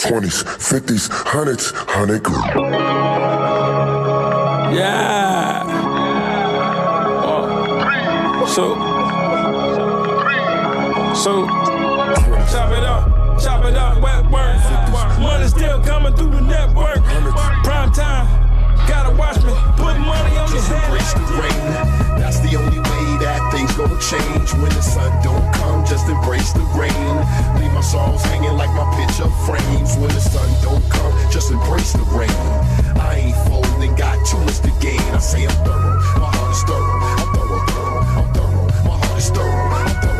20s, 50s, 100s, 100 grand. Yeah. So, chop it up, wet work. Money still coming through the network. Prime time, gotta watch me, put money on Just embrace the rain. That's the only way that things gonna change. When the sun don't come, just embrace the rain. Leave my songs hanging like my picture frames. When the sun don't come, just embrace the rain. I ain't folding, got too much to gain. I say I'm thorough, my heart is thorough. I'm thorough, I'm thorough, my heart is thorough. I'm thorough.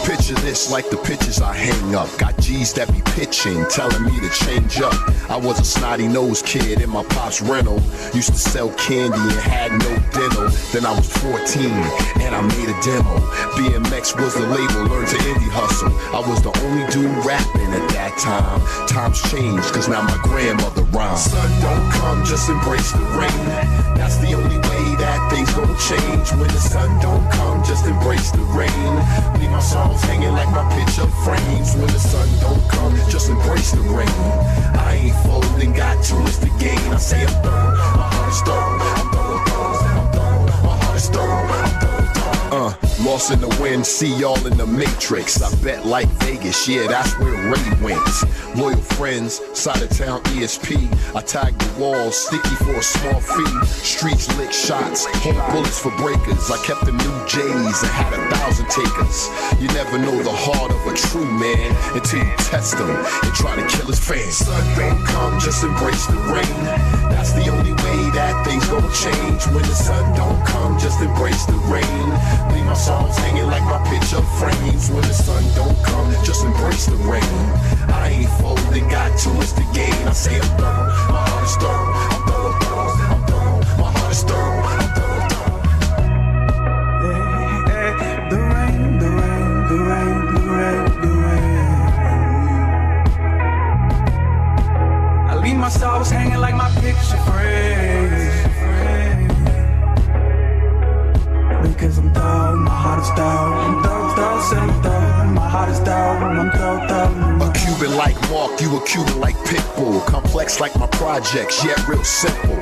Picture this like the pictures I hang up. Got G's that be pitching, telling me to change up. I was a snotty-nosed kid in my pop's rental. Used to sell candy and had no dental. Then I was 14 and I made a demo. BMX was the label, learned to indie hustle. I was the only dude rapping at that time. Times changed, cause now my grandmother rhymes. Sun don't come, just embrace the rain. That's the only way that things gonna change. When the sun don't come, just embrace the rain. Leave my songs hanging like my picture frames. When the sun don't come, just embrace the rain. I ain't folding, got too much to gain. I say I'm thorough, my heart is thorough. I'm thorough, I'm thorough, my heart is thorough. I'm thorough. Lost in the wind, see y'all in the matrix. I bet like Vegas, yeah, that's where Ray went. Loyal friends, side of town ESP. I tagged the walls, sticky for a small fee. Streets lick shots, home bullets for breakers. I kept the new J's and had 1,000 takers. You never know the heart of a true man until you test him and try to kill his fans. Sun don't come, just embrace the rain. That's the only way that things gonna change. When the sun don't come, just embrace the rain. Leave my songs hanging like my picture frames. When the sun don't come, just embrace the rain. I ain't folding, got too much to gain. I say I'm thorough, my heart is thorough. I'm thorough, I'm thorough, my heart is thorough. I'm thorough, The rain, the rain, the rain, the rain, the rain. I leave my songs hanging like my picture frames. Because I'm thorough, my heart is thorough. I'm thorough, my heart is thorough. I'm thorough. A Cuban like Mark, you a Cuban like Pitbull. Complex like my projects, yet real simple.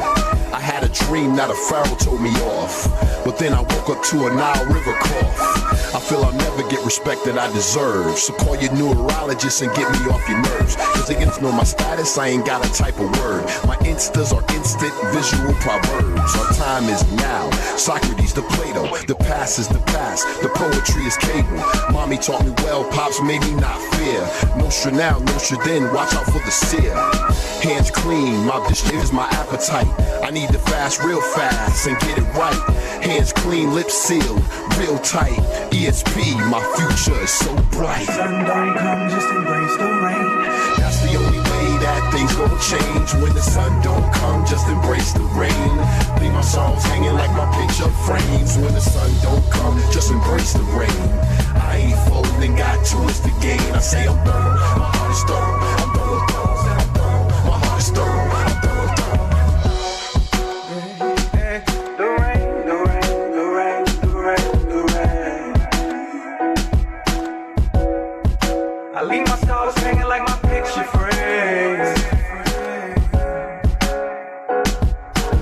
I had a dream, not a pharaoh told me off. But then I woke up to a Nile River cough. I feel I'll never get respect that I deserve. So call your neurologist and get me off your nerves. Cause niggas know my status, I ain't got a type of word. My instas are instant visual proverbs. Our time is now. Socrates to Plato. The past is the past. The poetry is cable. Mommy taught me well, pops made me not fear. Nostra now, Nostra then, watch out for the seer. Hands clean, my dish is my appetite. I need to fast real fast and get it right. Hands clean, lips sealed, real tight. ESP, my future is so bright. Sun don't come, just embrace the rain. That's the only way that things gonna change. When the sun don't come, just embrace the rain. Leave my songs hanging like my picture frames. When the sun don't come, just embrace the rain. I ain't folding, got too much to gain. I say I'm thorough, my heart is thorough. I'm thorough, I'm thorough, my heart is thorough. I'm thorough, The rain, the rain, the rain, the rain, the rain. I leave my stars hanging like my picture frames.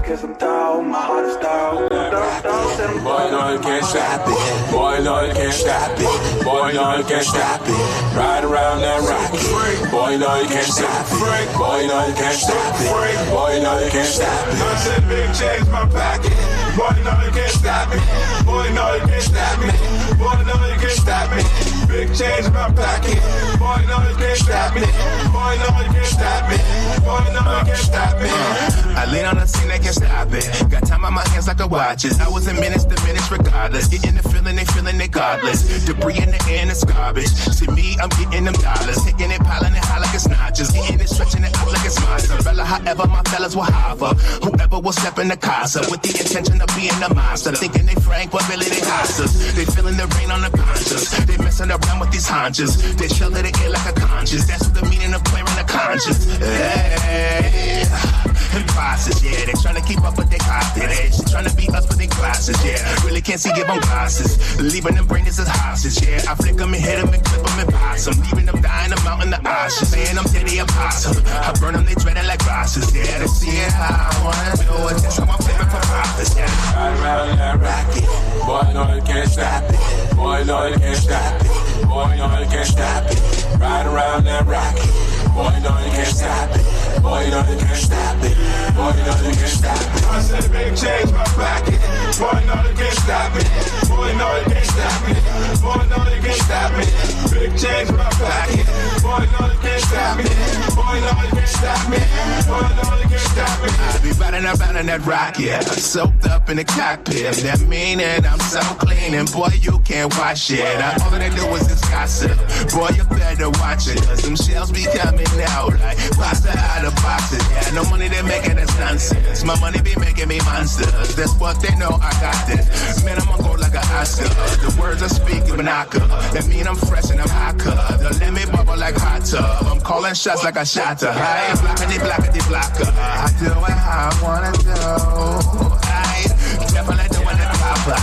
Because I'm thorough, my heart is thorough. Boy, no, you can't stop it. Boy, no, you can't stop it. Boy, no, you can't stop it. Ride around that rocket. Boy, no, you can't stop it. Boy, no, you can't stop it. Boy, no, you can't stop it. I said big change my pocket. Boy, no, you can't stop me. Boy, no, you can't stop me. Boy, no, you can't stop me. Big change in my pocket. Boy, no, you can't stop me. Boy, no, you can't stop me. Boy, no, you can't stop me. I lean on the scene, they can't stop it. Got time on my hands like a watches. I was in minutes to minutes regardless. Getting the feeling, they feeling it godless. Debris in the air and it's garbage. See me, I'm getting them dollars. Taking it, piling it high like it's notches. Getting it, stretching it out like it's mozzarella. However, my fellas will hover. Whoever will step in the casa with the intention of being a monster. Thinking they frank, but really they hostas. They feeling the rain on the conscience. They messing around with these haunches. They shelter the air like a conscience. That's what the meaning of clearing the conscience. Hey. Process, yeah, they tryna keep up with their confidence. Tryna beat us with their glasses, yeah. Really can't see, give them glasses. Leaving them brains as hostage, yeah. I flick them and hit them and clip them and pass them. Leaving them dying, them out in the ashes. They saying I'm steady apostle. I burn them, they dreading like bosses. Yeah, they see it how I wanna do it. That's how I'm flipping for profits. Yeah. Ride around that rocket. Boy, no, you can't stop it. Boy, no, you can't stop it. Boy, no, you can't stop it. Ride around that rocket. Boy, no, you can't stop it. Boy, no, you can't stop it. Boy, no, you can't stop it. I said big change my pocket. Boy, no, you can't stop me. Boy, no, you can't stop me. Boy, no, you can't stop me. Big change my pocket. Boy, no, you can't stop me. Boy, no, you can't stop me. Boy, no, you can't stop me. I be riding around in that rocket, soaked up in the cockpit. That meaning I'm so clean, and boy, you can't wash it. All that they do is just gossip. Boy, you better watch it, cause them shells be coming out like pasta out of boxes. Yeah, no money they making, that's nonsense. My money be making me monsters. That's what they know, I got this. Man, I'm gonna go like a Oscar. The words I speak is monocle. That mean I'm fresh and I'm hot cut. Don't let me bubble like hot tub. I'm calling shots like I shot to. Hey, blockity blocker. I do it how I wanna do. I definitely doing the proper.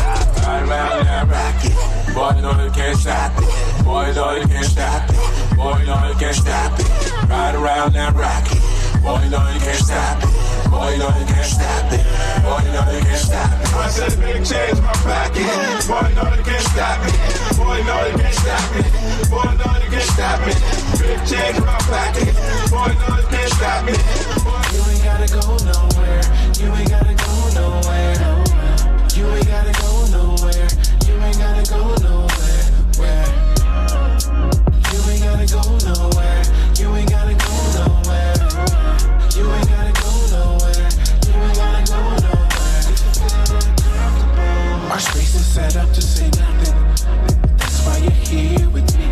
Ride around that rocket. Boy, no, you can't stop it. Boy, no, you can't stop it. Boy, no, you can't stop it. Ride around that rocket. Boy, no, you can't stop it. Boy, no, you can't stop it. Boy, no, you can't stop it. I said big change my pocket. Boy, no, you can't stop me. Boy, no, you can't stop me. Boy, no, you can't stop me. Big change my pocket. Boy, no, you can't stop me. You ain't gotta go nowhere. You ain't gotta go nowhere. You ain't gotta go nowhere. You ain't gotta go nowhere. Where? You ain't gotta go nowhere. You ain't gotta go nowhere. You ain't gotta go nowhere. You ain't gotta go nowhere. Our space is set up to say nothing. That's why you're here with me.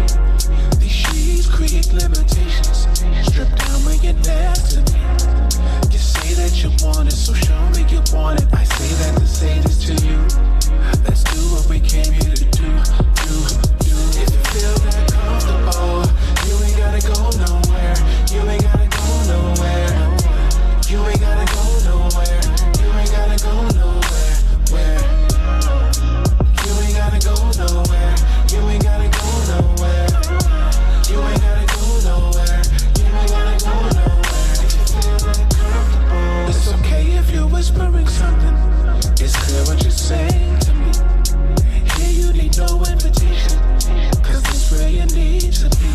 These sheets create limitations. Strip down when you're next to me. You say that you want it, so show me you want it. I say that to say this to you. Let's do what we came here to do. If you feel that comfortable, you ain't gotta go nowhere. You ain't gotta go nowhere. You ain't gotta go nowhere. You ain't gotta go nowhere. Where? You ain't gotta go nowhere. You ain't gotta go nowhere. You ain't gotta go nowhere. You ain't gotta go nowhere. If you feel that comfortable, it's okay if you're whispering something. It's clear what you're saying to me. Here you need no invitation, cause it's where you need to be.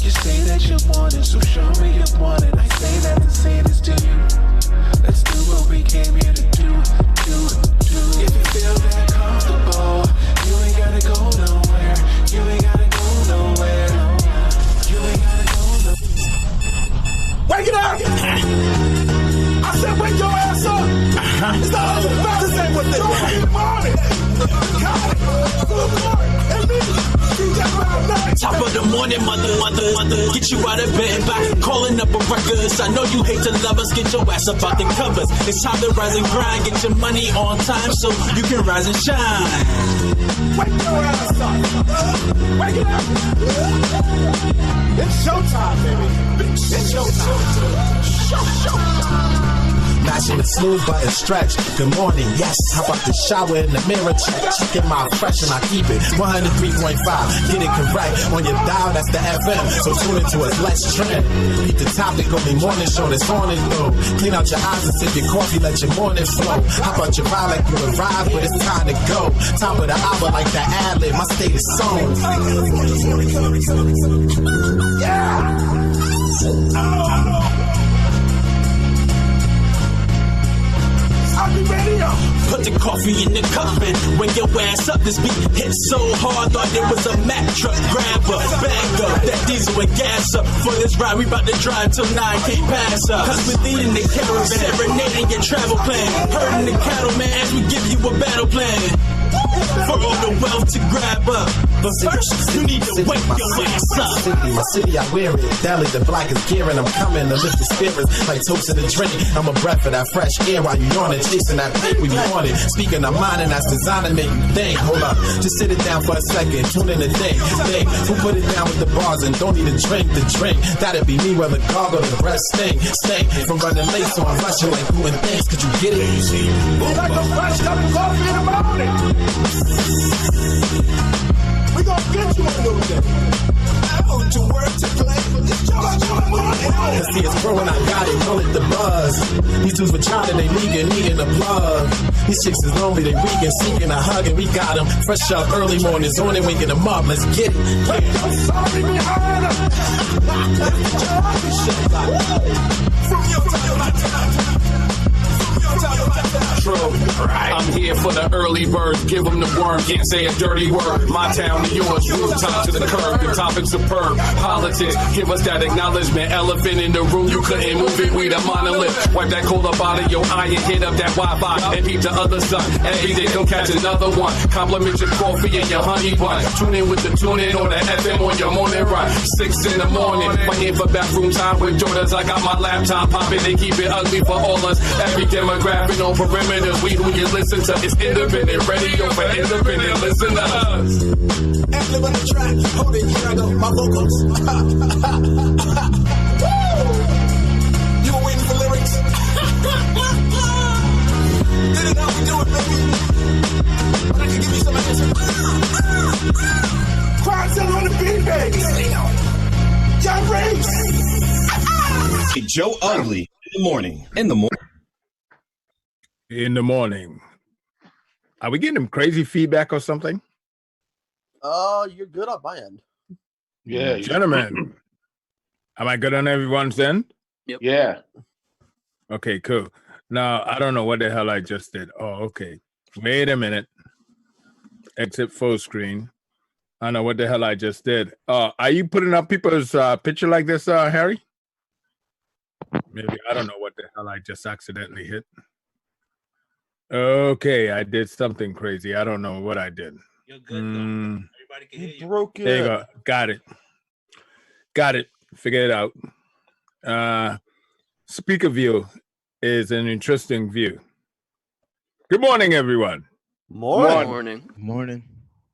You say that you want it, so show me you want it. I say that to say this to you. Let's do what we came here to do. If you feel that comfortable, you ain't gotta go nowhere. You ain't gotta go nowhere. You ain't gotta go nowhere. Wake it up! I said wake your ass up! It's not over. Back to say what they want in the morning. Top of the morning, mother, get you out of bed by calling up a records. I know you hate to love us, get your ass up out the covers. It's time to rise and grind, get your money on time so you can rise and shine. Wake your ass up! Wake it up! It's showtime, baby. It's showtime. Showtime. Mashing it smooth by a stretch. Good morning, yes. How about the shower in the mirror check? Checking my fresh and I keep it 103.5. Get it correct on your dial, that's the FM. So tune into us, let's trend. Beat the topic on the morning show that's on and go. Clean out your eyes and sip your coffee, let your morning flow. How about your vibe like you arrived, but it's time to go. Top of the hour like the ad-lib, my state is song. Yeah! I'll be ready up. Put the coffee in the cup and when your ass up, this beat hit so hard, thought it was a Mack truck. Grab up, bag up, that diesel and gas up. For this ride, we about to drive till 9 can't pass up. Cause we're leading the caravan, serenading your travel plan. Herding the cattle, man, as we give you a battle plan. For all the wealth to grab up. But first, you need to wake your ass up. My city, I wear it. Dally the black is gearing. I'm coming to lift the spirits like toast in the drink. I'm a breath of that fresh air while you yawning. Chasing that paper, we be on it. Speaking of mine, and that's designed to make you think. Hold up, just sit it down for a second. Tune in and think. Who put it down with the bars and don't need a drink to drink? That'd be me, whether gargle or the breath stink. From running late, so I'm rushing like doing things. Could you get it? Move like a fresh cup of coffee in the morning. We gon' get you a little bit. I want to work to play, but it's your These chicks is lonely, they weak and seeking a hug, and we got them fresh up early mornings on and waking them up. Let's get it. Sorry, me harder. From your time. True. I'm here for the early birds. Give them the worm. Can't say a dirty word. My town to yours. Rooftop to the curb. The topic's superb. Politics. Give us that acknowledgement. Elephant in the room. You couldn't move it. We the monolith. Wipe that cold up out of your eye and hit up that Wi-Fi. And peep the other sun. Every day come catch another one. Compliment your coffee and your honey bun. Tune in with the tune in or the FM on your morning run. 6 in the morning. Fighting for bathroom time with Jordans. I got my laptop popping. They keep it ugly for all us. Every demographic on perimeter. We who you listen to is independent radio for independent listeners. Active on the track, hold it, here I go, my vocals. You were waiting for lyrics. Did it how we do it, baby. But I can give you some answer. Quantum on the beat, baby. John Race. Hey, Joe Ugly in the morning. In the morning. Are we getting them crazy feedback or something? You're good on my end. Yeah. Gentlemen, am I good on everyone's end? Yep. Yeah. Okay, cool. Now, I don't know what the hell I just did. Oh, okay. Wait a minute. Exit full screen. I don't know what the hell I just did. Are you putting up people's picture like this, Harry? Maybe. I don't know what the hell I just accidentally hit. Okay, I did something crazy. I don't know what I did. You're good, though. Everybody can hear you. Broke it. There you go. Got it. Figure it out. Speaker view is an interesting view. Good morning, everyone. Morning.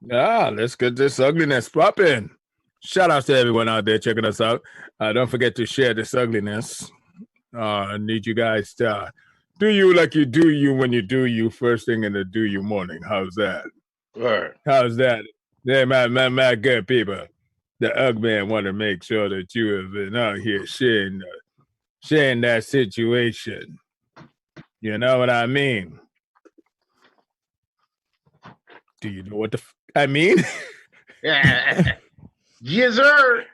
Let's get this ugliness popping. Shout out to everyone out there checking us out. Don't forget to share this ugliness. I need you guys to do you like you do you when you do you first thing in the do you morning. How's that? Right. How's that? Yeah, my good people. The Ugg Man want to make sure that you have been out here sharing that situation. You know what I mean? Do you know what I mean? Yes, sir.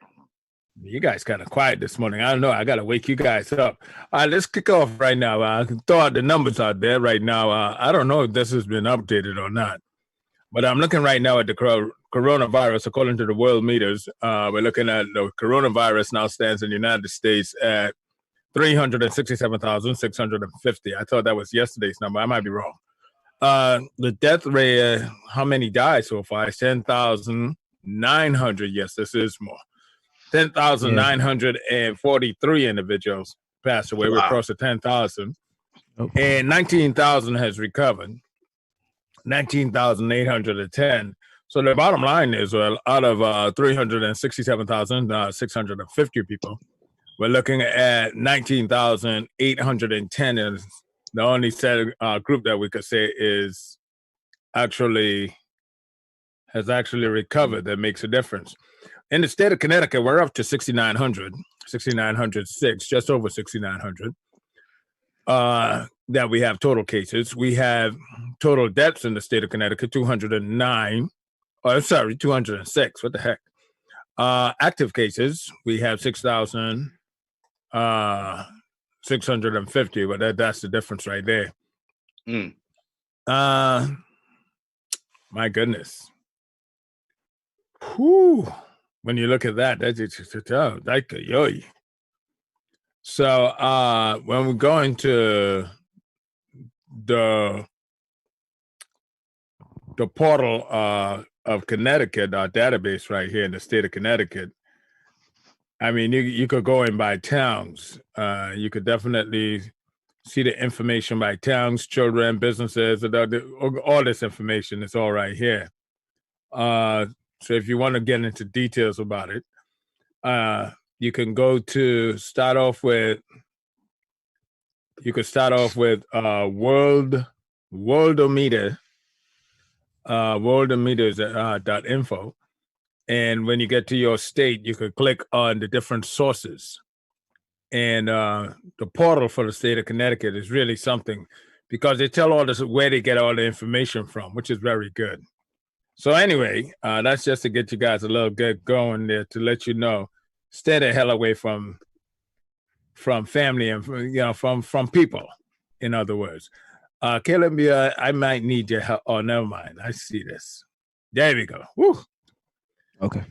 You guys kind of quiet this morning. I don't know. I got to wake you guys up. All right, let's kick off right now. I can throw out the numbers out there right now. I don't know if this has been updated or not, but I'm looking right now at the coronavirus. According to the world meters, we're looking at the coronavirus now stands in the United States at 367,650. I thought that was yesterday's number. I might be wrong. The death rate, how many died so far? Is 10,900. Yes, this is more. 10,943 individuals passed away. We're close to 10,000. Okay. And 19,000 has recovered. 19,810. So the bottom line is, well, out of 367,650 people, we're looking at 19,810 is the only group that we could say has actually recovered. That makes a difference. In the state of Connecticut, we're up to 6,906, just over 6,900 that we have total cases. We have total deaths in the state of Connecticut, 206. What the heck? Active cases, we have 6,650, but that's the difference right there. My goodness. Whew. When you look at that, that's just like a yo. So when we go into the portal of Connecticut, our database right here in the state of Connecticut, I mean, you could go in by towns. You could definitely see the information by towns, children, businesses, all this information is all right here. So if you want to get into details about it, you can go to Worldometer, worldometers.info. And when you get to your state, you can click on the different sources. And the portal for the state of Connecticut is really something because they tell all this where they get all the information from, which is very good. So anyway, that's just to get you guys a little get going there to let you know, stay the hell away from family and from people. In other words, Caleb, I might need your help. Oh, never mind. I see this. There we go. Woo. Okay.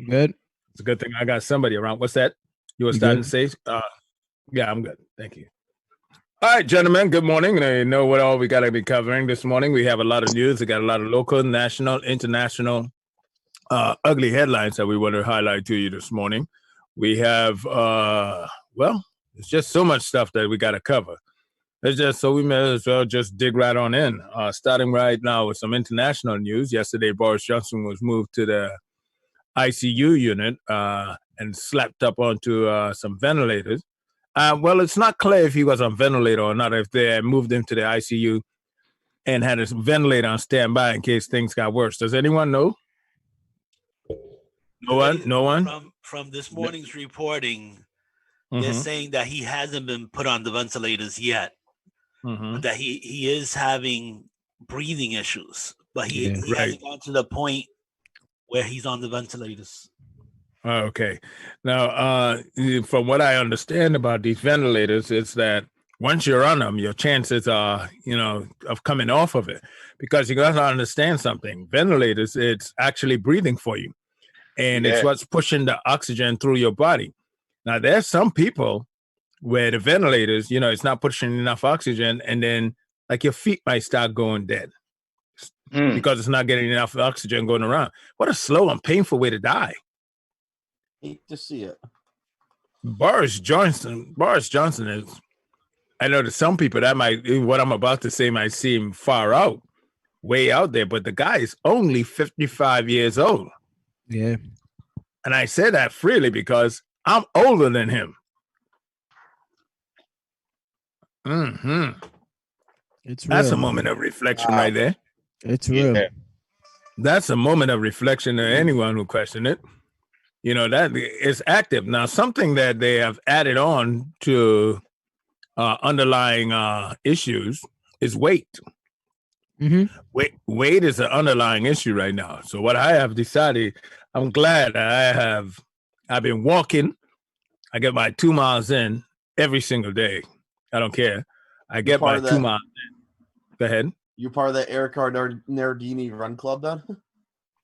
Good. It's a good thing I got somebody around. What's that? You were starting to say? Yeah, I'm good. Thank you. All right, gentlemen, good morning. You know what all we got to be covering this morning. We have a lot of news. We got a lot of local, national, international, ugly headlines that we want to highlight to you this morning. We have, it's just so much stuff that we got to cover. It's just so we may as well just dig right on in. Starting right now with some international news. Yesterday, Boris Johnson was moved to the ICU unit and slapped up onto some ventilators. Well, it's not clear if he was on ventilator or not, if they moved him to the ICU and had a ventilator on standby in case things got worse. Does anyone know? No one? No one? From this morning's reporting, they're saying that he hasn't been put on the ventilators yet, that he is having breathing issues, but he hasn't gone to the point where he's on the ventilators. Okay. Now, from what I understand about these ventilators, it's that once you're on them, your chances are, of coming off of it, because you got to understand something. Ventilators, it's actually breathing for you, and it's what's pushing the oxygen through your body. Now, there's some people where the ventilators, it's not pushing enough oxygen, and then like your feet might start going dead because it's not getting enough oxygen going around. What a slow and painful way to die. Hate to see it. Boris Johnson is, I know to some people that what I'm about to say might seem far out, way out there, but the guy is only 55 years old. Yeah. And I say that freely because I'm older than him. That's a moment of reflection right there. It's real. Yeah. That's a moment of reflection to anyone who questioned it. That is active. Now, something that they have added on to underlying issues is weight. Weight is an underlying issue right now. So what I have decided, I'm glad I've been walking. I get my 2 miles in every single day. I don't care. I get my 2 miles in. Go ahead. You part of the Erica Nardini Run Club then?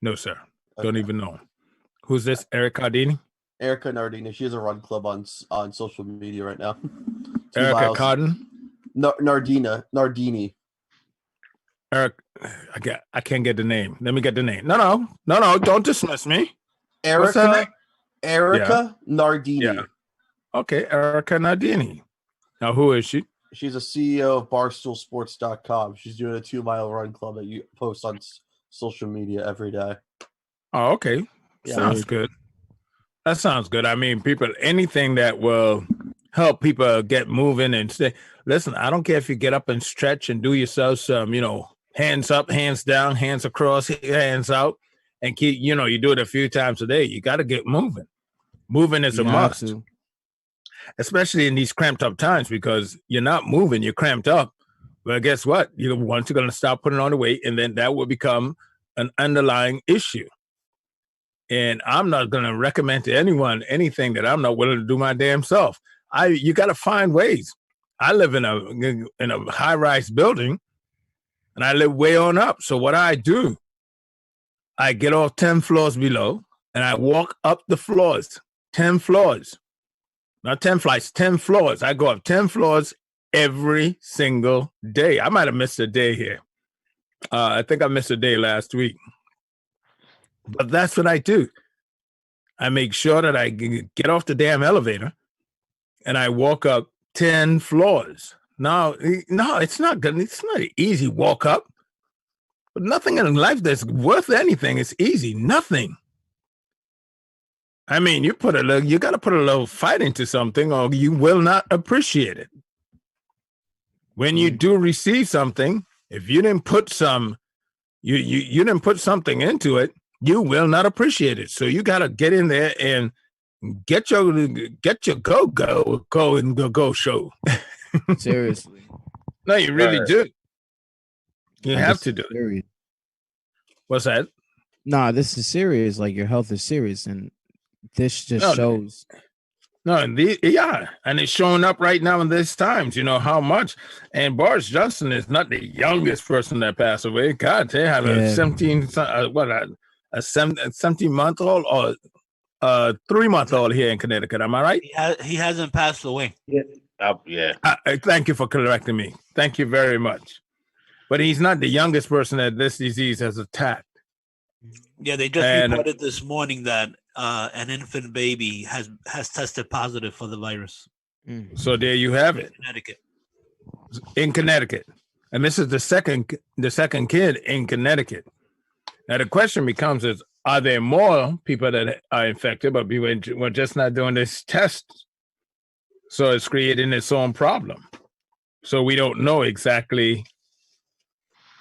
No, sir. Okay. Don't even know. Who's this? Erica Nardini? Erica Nardini. She has a run club on social media right now. Erica Cardin? Nardini. Eric, I can't get the name. Let me get the name. No. Don't dismiss me. Erica Nardini. Yeah. Okay, Erica Nardini. Now, who is she? She's a CEO of BarstoolSports.com. She's doing a 2 mile run club that you post on social media every day. Oh, okay. Yeah, sounds good. That sounds good. I mean, anything that will help people get moving and stay. Listen, I don't care if you get up and stretch and do yourself some, hands up, hands down, hands across, hands out, and keep, you do it a few times a day. You got to get moving. Moving is a must, especially in these cramped up times, because you're not moving, you're cramped up. Well, guess what? Once you're going to stop putting on the weight, and then that will become an underlying issue. And I'm not going to recommend to anyone anything that I'm not willing to do my damn self. You got to find ways. I live in a high-rise building, and I live way on up. So what I do, I get off 10 floors below, and I walk up the floors, 10 floors. Not 10 flights, 10 floors. I go up 10 floors every single day. I might have missed a day here. I think I missed a day last week. But that's what I do. I make sure that I get off the damn elevator and I walk up 10 floors. No, it's not good. It's not an easy walk up. But nothing in life that's worth anything is easy. Nothing. I mean, you got to put a little fight into something or you will not appreciate it. When you do receive something, if you didn't put you didn't put something into it, you will not appreciate it. So you got to get in there and get your go show. Seriously. No, you really do. You have to do it. Serious. What's that? Nah, this is serious. Like your health is serious, and this just shows. No, and and it's showing up right now in these times. You know how much. And Boris Johnson is not the youngest person that passed away. God, they have a 17-month-old or 3-month-old here in Connecticut. Am I right? He hasn't passed away. Yeah. Thank you for correcting me. Thank you very much. But he's not the youngest person that this disease has attacked. Yeah, they just reported this morning that an infant baby has tested positive for the virus. So there you have it. In Connecticut. And this is the second kid in Connecticut. Now the question becomes is, are there more people that are infected, but we're just not doing this test? So it's creating its own problem. So we don't know exactly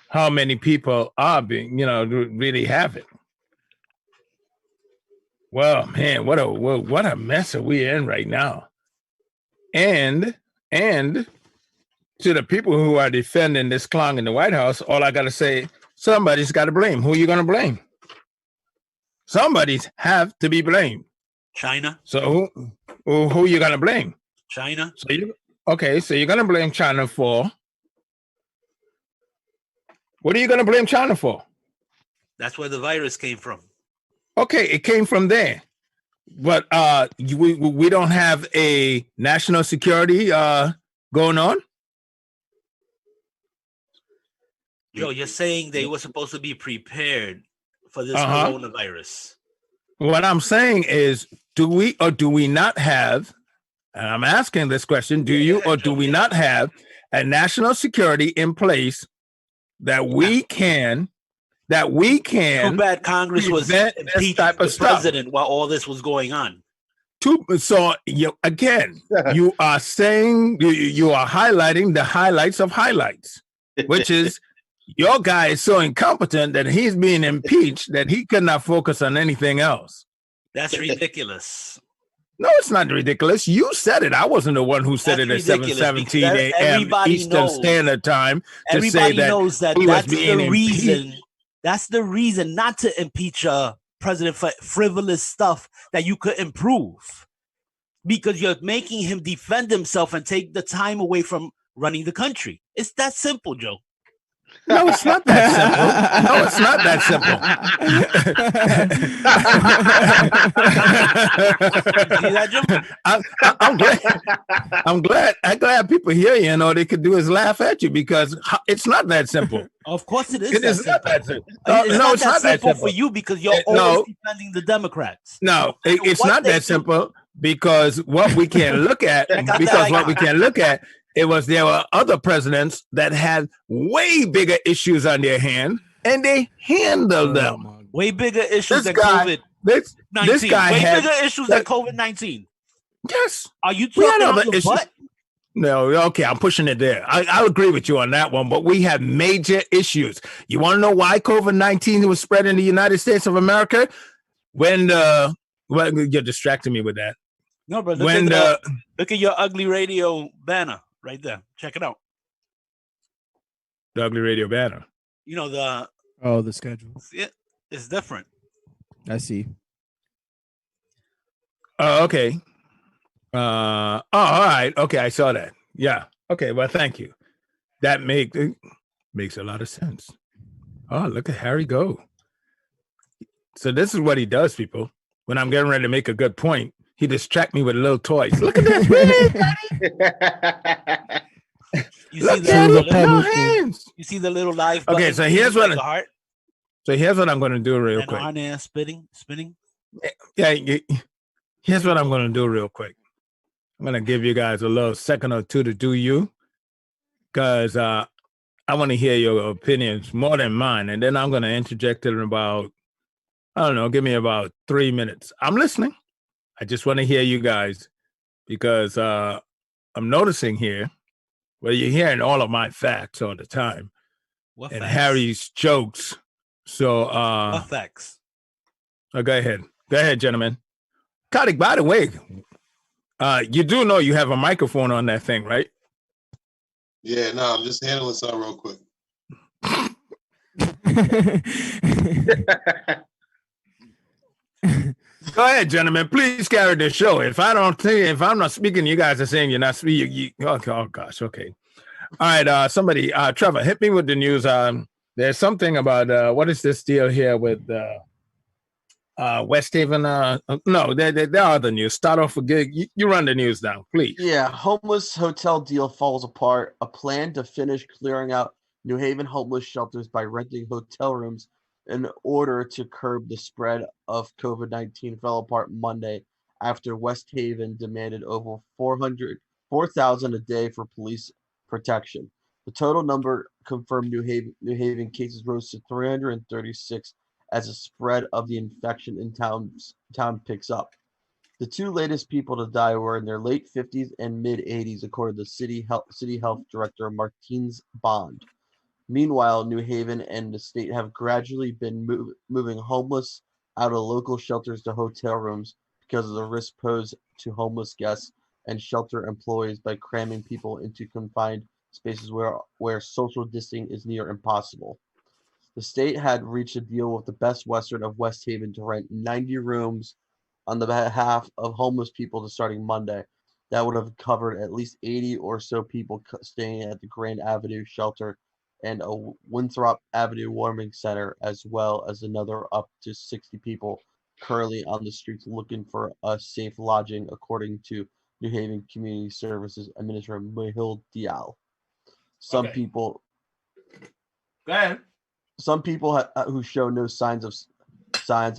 how many people are really have it. Well, man, what a mess are we in right now. And to the people who are defending this clown in the White House, all I got to say, somebody's got to blame. Who are you going to blame? Somebody's have to be blamed. China. So who are you going to blame? China. So you're going to blame China for? What are you going to blame China for? That's where the virus came from. Okay, it came from there. But we don't have a national security going on? Joe, you're saying they were supposed to be prepared for this coronavirus. What I'm saying is, do we or do we not have, and I'm asking this question, do you or do we not have a national security in place that we can Too bad Congress was impeaching the president while all this was going on. So you are saying you are highlighting the highlights of highlights, which is your guy is so incompetent that he's being impeached that he could not focus on anything else. That's ridiculous. No, it's not ridiculous. You said it. I wasn't the one who said it at 7:17 a.m. Eastern Standard Time to say that knows that he that's was being the reason. impeached. That's the reason not to impeach a president for frivolous stuff that you could improve, because you're making him defend himself and take the time away from running the country. It's that simple, Joe. No, it's not that simple. No, it's not that simple. I'm glad people hear you, and all they could do is laugh at you, because it's not that simple. Of course it is. It is not that simple. It's not that simple for you, because you're always defending the Democrats. No, it's not that simple, because what we can look at, there were other presidents that had way bigger issues on their hand, and they handled them. Way bigger issues than COVID-19. This guy had bigger issues than COVID-19. Yes. Are you talking about your butt? No, okay, I'm pushing it there. I'll agree with you on that one, but we have major issues. You want to know why COVID-19 was spread in the United States of America? Well, you're distracting me with that. No, but look at your ugly radio banner right there. Check it out. The ugly radio banner. You know the schedule. It's different. I see. Oh, okay. All right. Okay, I saw that. Yeah. Okay. Well, thank you. That makes a lot of sense. Oh, look at Harry go. So this is what he does, people. When I'm getting ready to make a good point, he distracts me with little toys. Look at this. You see the hands. You see the little live. Okay, so here's what. Here's what I'm going to do real quick. On there spinning. Yeah. Here's what I'm going to do real quick. I'm going to give you guys a little second or two to do you, because I want to hear your opinions more than mine, and then I'm going to interject it in about, I don't know, give me about 3 minutes. I'm listening. I just want to hear you guys, because I'm noticing here, well, you're hearing all of my facts all the time, and facts? Harry's jokes. So, what facts? Go ahead, gentlemen. Kadik, by the way, you do know you have a microphone on that thing, right? Yeah, no, I'm just handling something real quick. Go ahead, gentlemen. Please carry the show. If I'm not speaking, you guys are saying you're not speaking. Oh gosh. Okay. All right. Somebody, Trevor, hit me with the news. There's something about what is this deal here with West Haven? No, there are the news. Start off with you run the news now, please. Yeah, homeless hotel deal falls apart. A plan to finish clearing out New Haven homeless shelters by renting hotel rooms in order to curb the spread of COVID-19 fell apart Monday after West Haven demanded over $4,000 a day for police protection. The total number confirmed New Haven cases rose to 336 as the spread of the infection in town picks up. The two latest people to die were in their late 50s and mid 80s, according to City Health Director Martins Bond. Meanwhile, New Haven and the state have gradually been moving homeless out of local shelters to hotel rooms because of the risk posed to homeless guests and shelter employees by cramming people into confined spaces where social distancing is near impossible. The state had reached a deal with the Best Western of West Haven to rent 90 rooms on the behalf of homeless people starting Monday. That would have covered at least 80 or so people staying at the Grand Avenue shelter and a Winthrop Avenue warming center, as well as another up to 60 people currently on the streets looking for a safe lodging, according to New Haven Community Services Administrator Mehul Dial. Some people who show no signs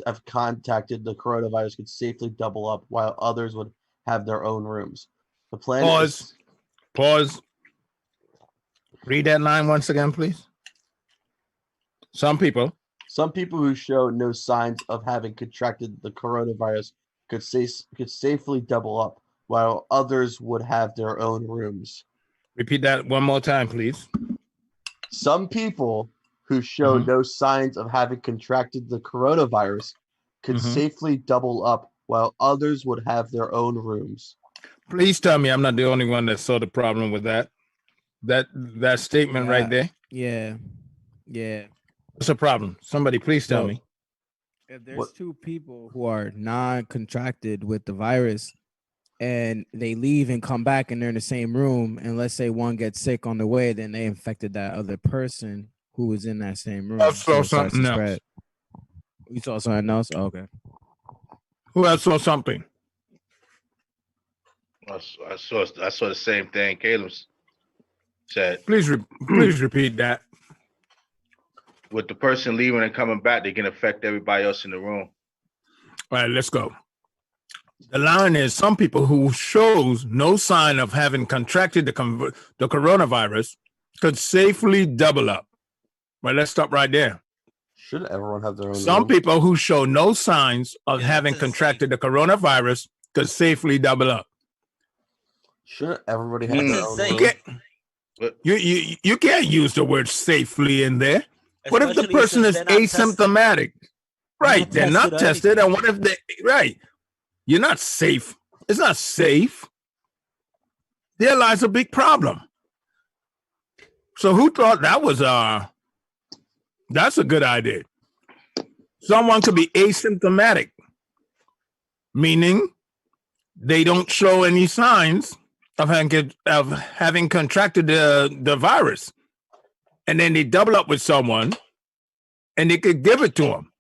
have contacted the coronavirus could safely double up, while others would have their own rooms. The plan Pause. Read that line once again, please. Some people who show no signs of having contracted the coronavirus could safely double up, while others would have their own rooms. Repeat that one more time, please. Some people who show no signs of having contracted the coronavirus could safely double up, while others would have their own rooms. Please tell me I'm not the only one that saw the problem with that statement right there. Yeah. What's the problem? Somebody please tell me. If there's two people who are non-contracted with the virus and they leave and come back and they're in the same room, and let's say one gets sick on the way, then they infected that other person who was in that same room. I saw something else. You saw something else? Oh, okay. Who else saw something? I saw the same thing Caleb said. Please repeat that. With the person leaving and coming back, they can affect everybody else in the room. All right, let's go. The line is some people who shows no sign of having contracted the coronavirus could safely double up. Well, let's stop right there. Should everyone have their own Some room? people who show no signs of having contracted the coronavirus could safely double up. Shouldn't everybody have their own room? You can't use the word safely in there. What if the person is asymptomatic? Right, they're not tested. And what if you're not safe. It's not safe. There lies a big problem. So who thought that was that's a good idea? Someone could be asymptomatic, meaning they don't show any signs of having contracted the virus. And then they double up with someone and they could give it to them.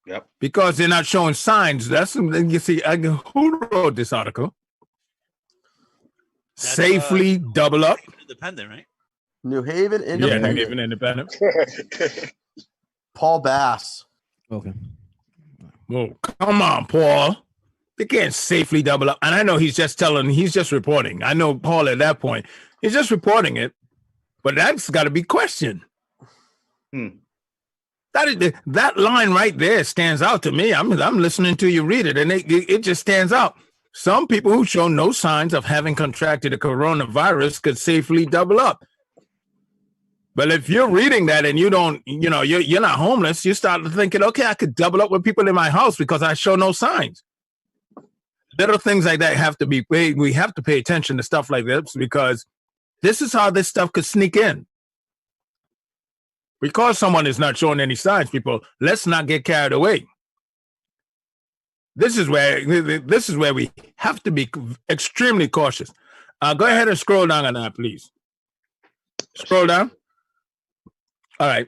Yep. Because they're not showing signs. That's, you see, who wrote this article? That's, safely double up. Independent, right? New Haven Independent. Yeah, New Haven Independent. Paul Bass. Okay. Well, come on, Paul. They can't safely double up. And I know he's just reporting. I know Paul at that point. He's just reporting it. But that's got to be questioned. That line right there stands out to me. I'm listening to you read it, and it just stands out. Some people who show no signs of having contracted the coronavirus could safely double up. But if you're reading that and you're not homeless, you start thinking, okay, I could double up with people in my house because I show no signs. Little things like that have to be paid. We have to pay attention to stuff like this because This is how this stuff could sneak in. Because someone is not showing any signs, people, let's not get carried away. This is where we have to be extremely cautious. Go ahead and scroll down on that, please. Scroll down. All right.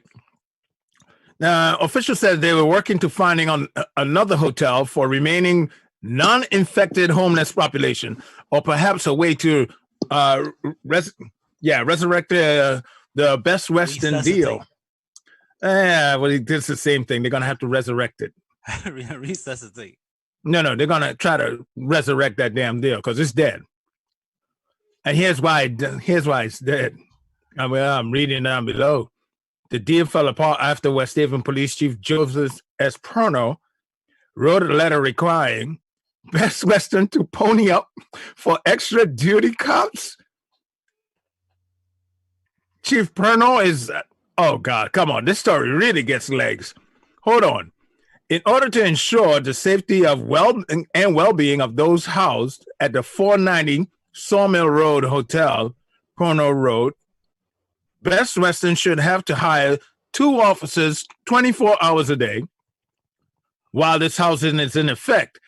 Now, officials said they were working to finding on another hotel for remaining non-infected homeless population, or perhaps a way to resurrect the Best Western deal. Well, it's the same thing. They're gonna have to resurrect it. Resuscitate. No, they're gonna try to resurrect that damn deal because it's dead. And here's why it's dead. I'm reading down below. The deal fell apart after West Haven Police Chief Joseph S. Perno wrote a letter requiring Best Western to pony up for extra duty cops. Chief Perno is, oh God, come on. This story really gets legs. Hold on. In order to ensure the safety of well-being of those housed at the 490 Sawmill Road Hotel, Perno wrote, Best Western should have to hire 2 officers 24 hours a day while this housing is in effect.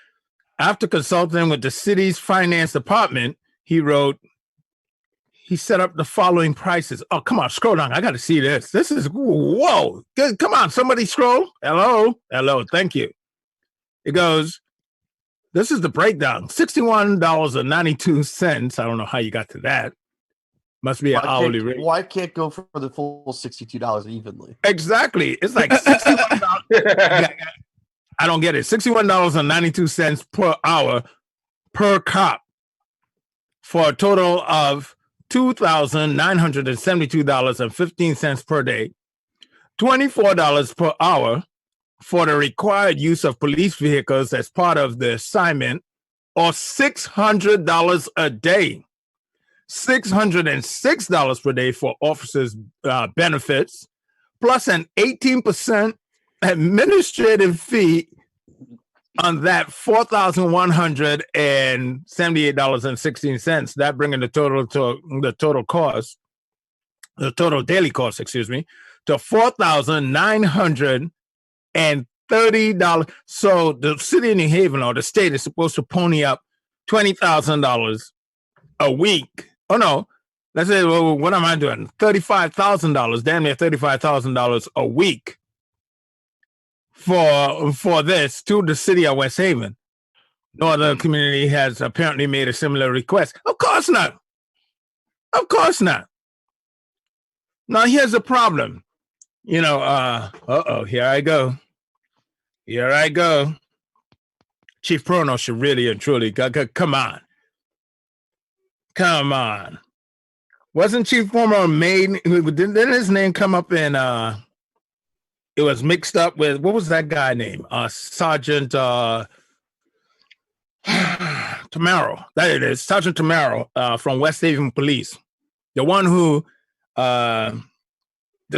After consulting with the city's finance department, he wrote, he set up the following prices. Oh, come on, scroll down. I got to see this. This is, whoa. Come on, somebody scroll. Hello, thank you. It goes, this is the breakdown. $61.92. I don't know how you got to that. Must be an hourly rate. Why can't go for the full $62 evenly? Exactly. It's like $61. I don't get it. $61.92 per hour per cop for a total of $2,972.15 per day. $24 per hour for the required use of police vehicles as part of the assignment, or $600 a day. $606 per day for officers' benefits, plus an 18% administrative fee on that $4,178.16. That bringing the total daily cost, to $4,930. So the city of New Haven or the state is supposed to pony up $20,000 a week. Oh no, let's say, well, what am I doing? $35,000, damn near $35,000 a week for this to the city of West Haven. No other community has apparently made a similar request. Of course not. Of course not. Now here's the problem. Here I go. Chief Perno should really and truly come on. Come on. Wasn't Chief Perno made? Didn't his name come up in it was mixed up with, what was that guy name? Sergeant Tamaro. That it is. Sergeant Tamaro from West Haven Police. The one who the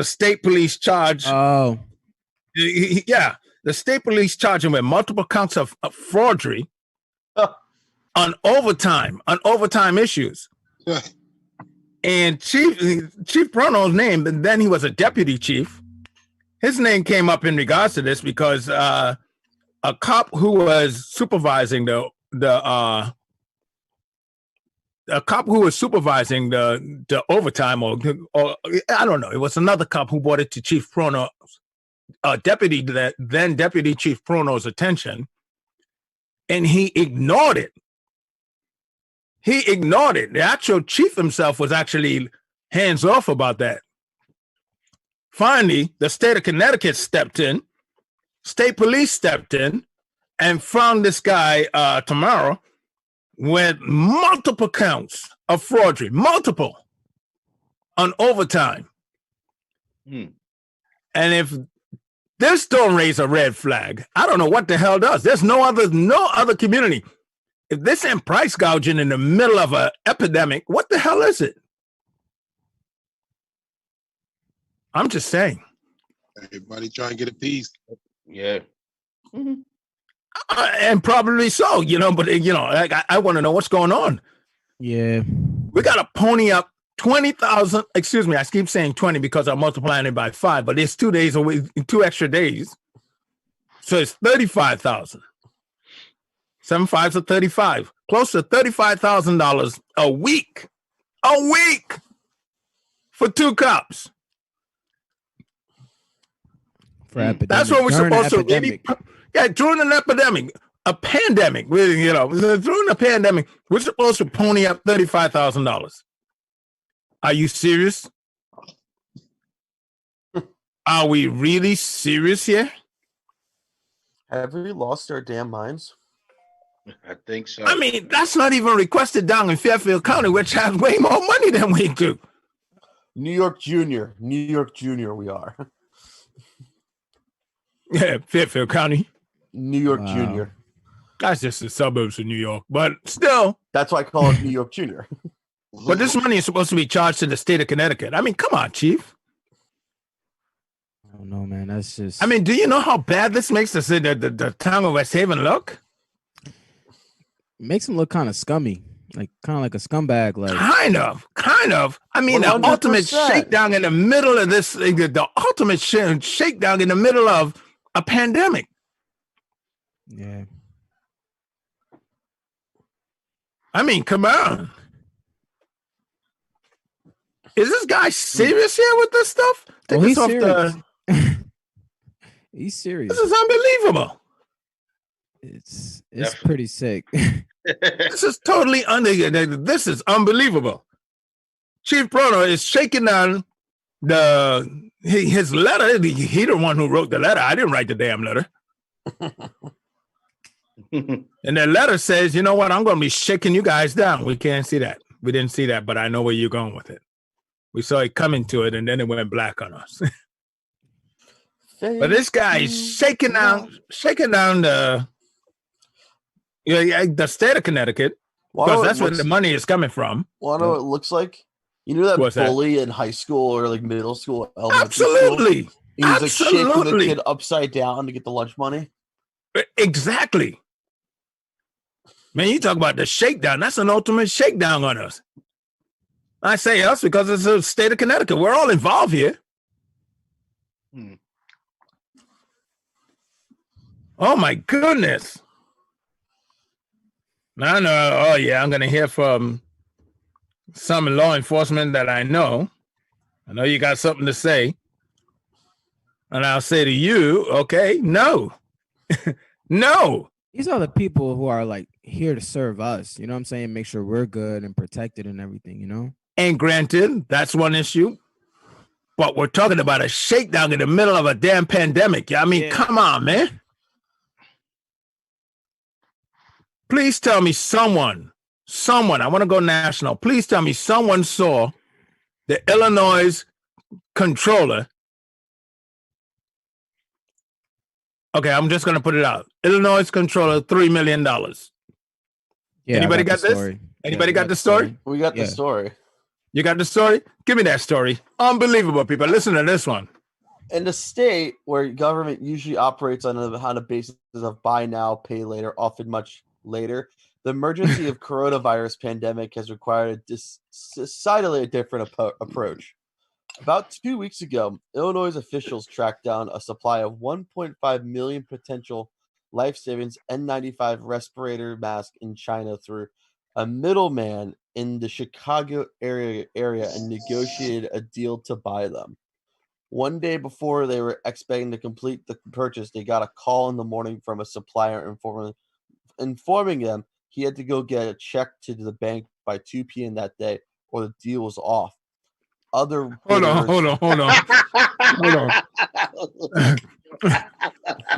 state police charged. Oh. The state police charged him with multiple counts of forgery. On overtime issues. And Chief Perno's name, and then he was a deputy chief. His name came up in regards to this because a cop who was supervising the overtime, or I don't know, it was another cop who brought it to Chief Perno's then Deputy Chief Perno's attention, and he ignored it. The actual chief himself was actually hands off about that. Finally, the state of Connecticut stepped in, state police stepped in, and found this guy, Tamaro, with multiple counts of forgery, multiple, on overtime. And if this don't raise a red flag, I don't know what the hell does. There's no other community. If this ain't price gouging in the middle of an epidemic, what the hell is it? I'm just saying. Everybody trying to get a piece. Yeah. And probably so, but I want to know what's going on. Yeah. We got to pony up 20,000. Excuse me, I keep saying 20 because I'm multiplying it by 5, but it's 2 days away, 2 extra days. So it's 35,000. 7 5s are 35. Close to $35,000 a week. A week for 2 cops. For epidemic. That's what we're During supposed to epidemic. really. Yeah, during an epidemic, a pandemic, really, during a pandemic, we're supposed to pony up $35,000. Are you serious? Are we really serious here? Have we lost our damn minds? I think so. I mean, that's not even requested down in Fairfield County, which has way more money than we do. New York Junior, we are. Yeah, Fairfield County. New York Junior. That's just the suburbs of New York, but still. That's why I call it New York Junior. But this money is supposed to be charged to the state of Connecticut. I mean, come on, Chief. I don't know, man. That's just. I mean, do you know how bad this makes the town of West Haven look? Makes him look kind of scummy, like kind of like a scumbag. Like kind of. I mean, 100%. The ultimate shakedown in the middle of this, the ultimate shakedown in the middle of a pandemic. Yeah. I mean, come on. Is this guy serious here with this stuff? Well, he's serious. He's serious. This is unbelievable. It's pretty sick. This is totally this is unbelievable. Chief Bruno is shaking down his letter. He the one who wrote the letter. I didn't write the damn letter. And the letter says, you know what? I'm going to be shaking you guys down. We can't see that. We didn't see that, but I know where you're going with it. We saw it coming to it, and then it went black on us. But this guy is shaking down the state of Connecticut, because that's where the money is coming from. Want to know what it looks like? You know that bully in high school or like middle school? Absolutely. School? He's like shaking the kid upside down to get the lunch money. Exactly. Man, you talk about the shakedown. That's an ultimate shakedown on us. I say us because it's the state of Connecticut. We're all involved here. Oh, my goodness. I know. Oh, yeah, I'm going to hear from some law enforcement that I know. I know you got something to say. And I'll say to you, okay, no. No. These are the people who are like here to serve us. You know what I'm saying? Make sure we're good and protected and everything, you know? And granted, that's one issue. But we're talking about a shakedown in the middle of a damn pandemic. I mean, come on, man. Please tell me someone, I want to go national. Please tell me someone saw the Illinois controller. Okay, I'm just going to put it out. Illinois controller, $3 million. Yeah, anybody got this? Anybody got the story? We got the story. You got the story? Give me that story. Unbelievable, people. Listen to this one. In the state where government usually operates on a basis of buy now, pay later, often much later, the emergency of coronavirus pandemic has required decidedly a different approach. About 2 weeks ago, Illinois officials tracked down a supply of 1.5 million potential life-saving N95 respirator masks in China through a middleman in the Chicago area and negotiated a deal to buy them. One day before they were expecting to complete the purchase, they got a call in the morning from a supplier informing them he had to go get a check to the bank by 2 p.m. that day or the deal was off. Hold on.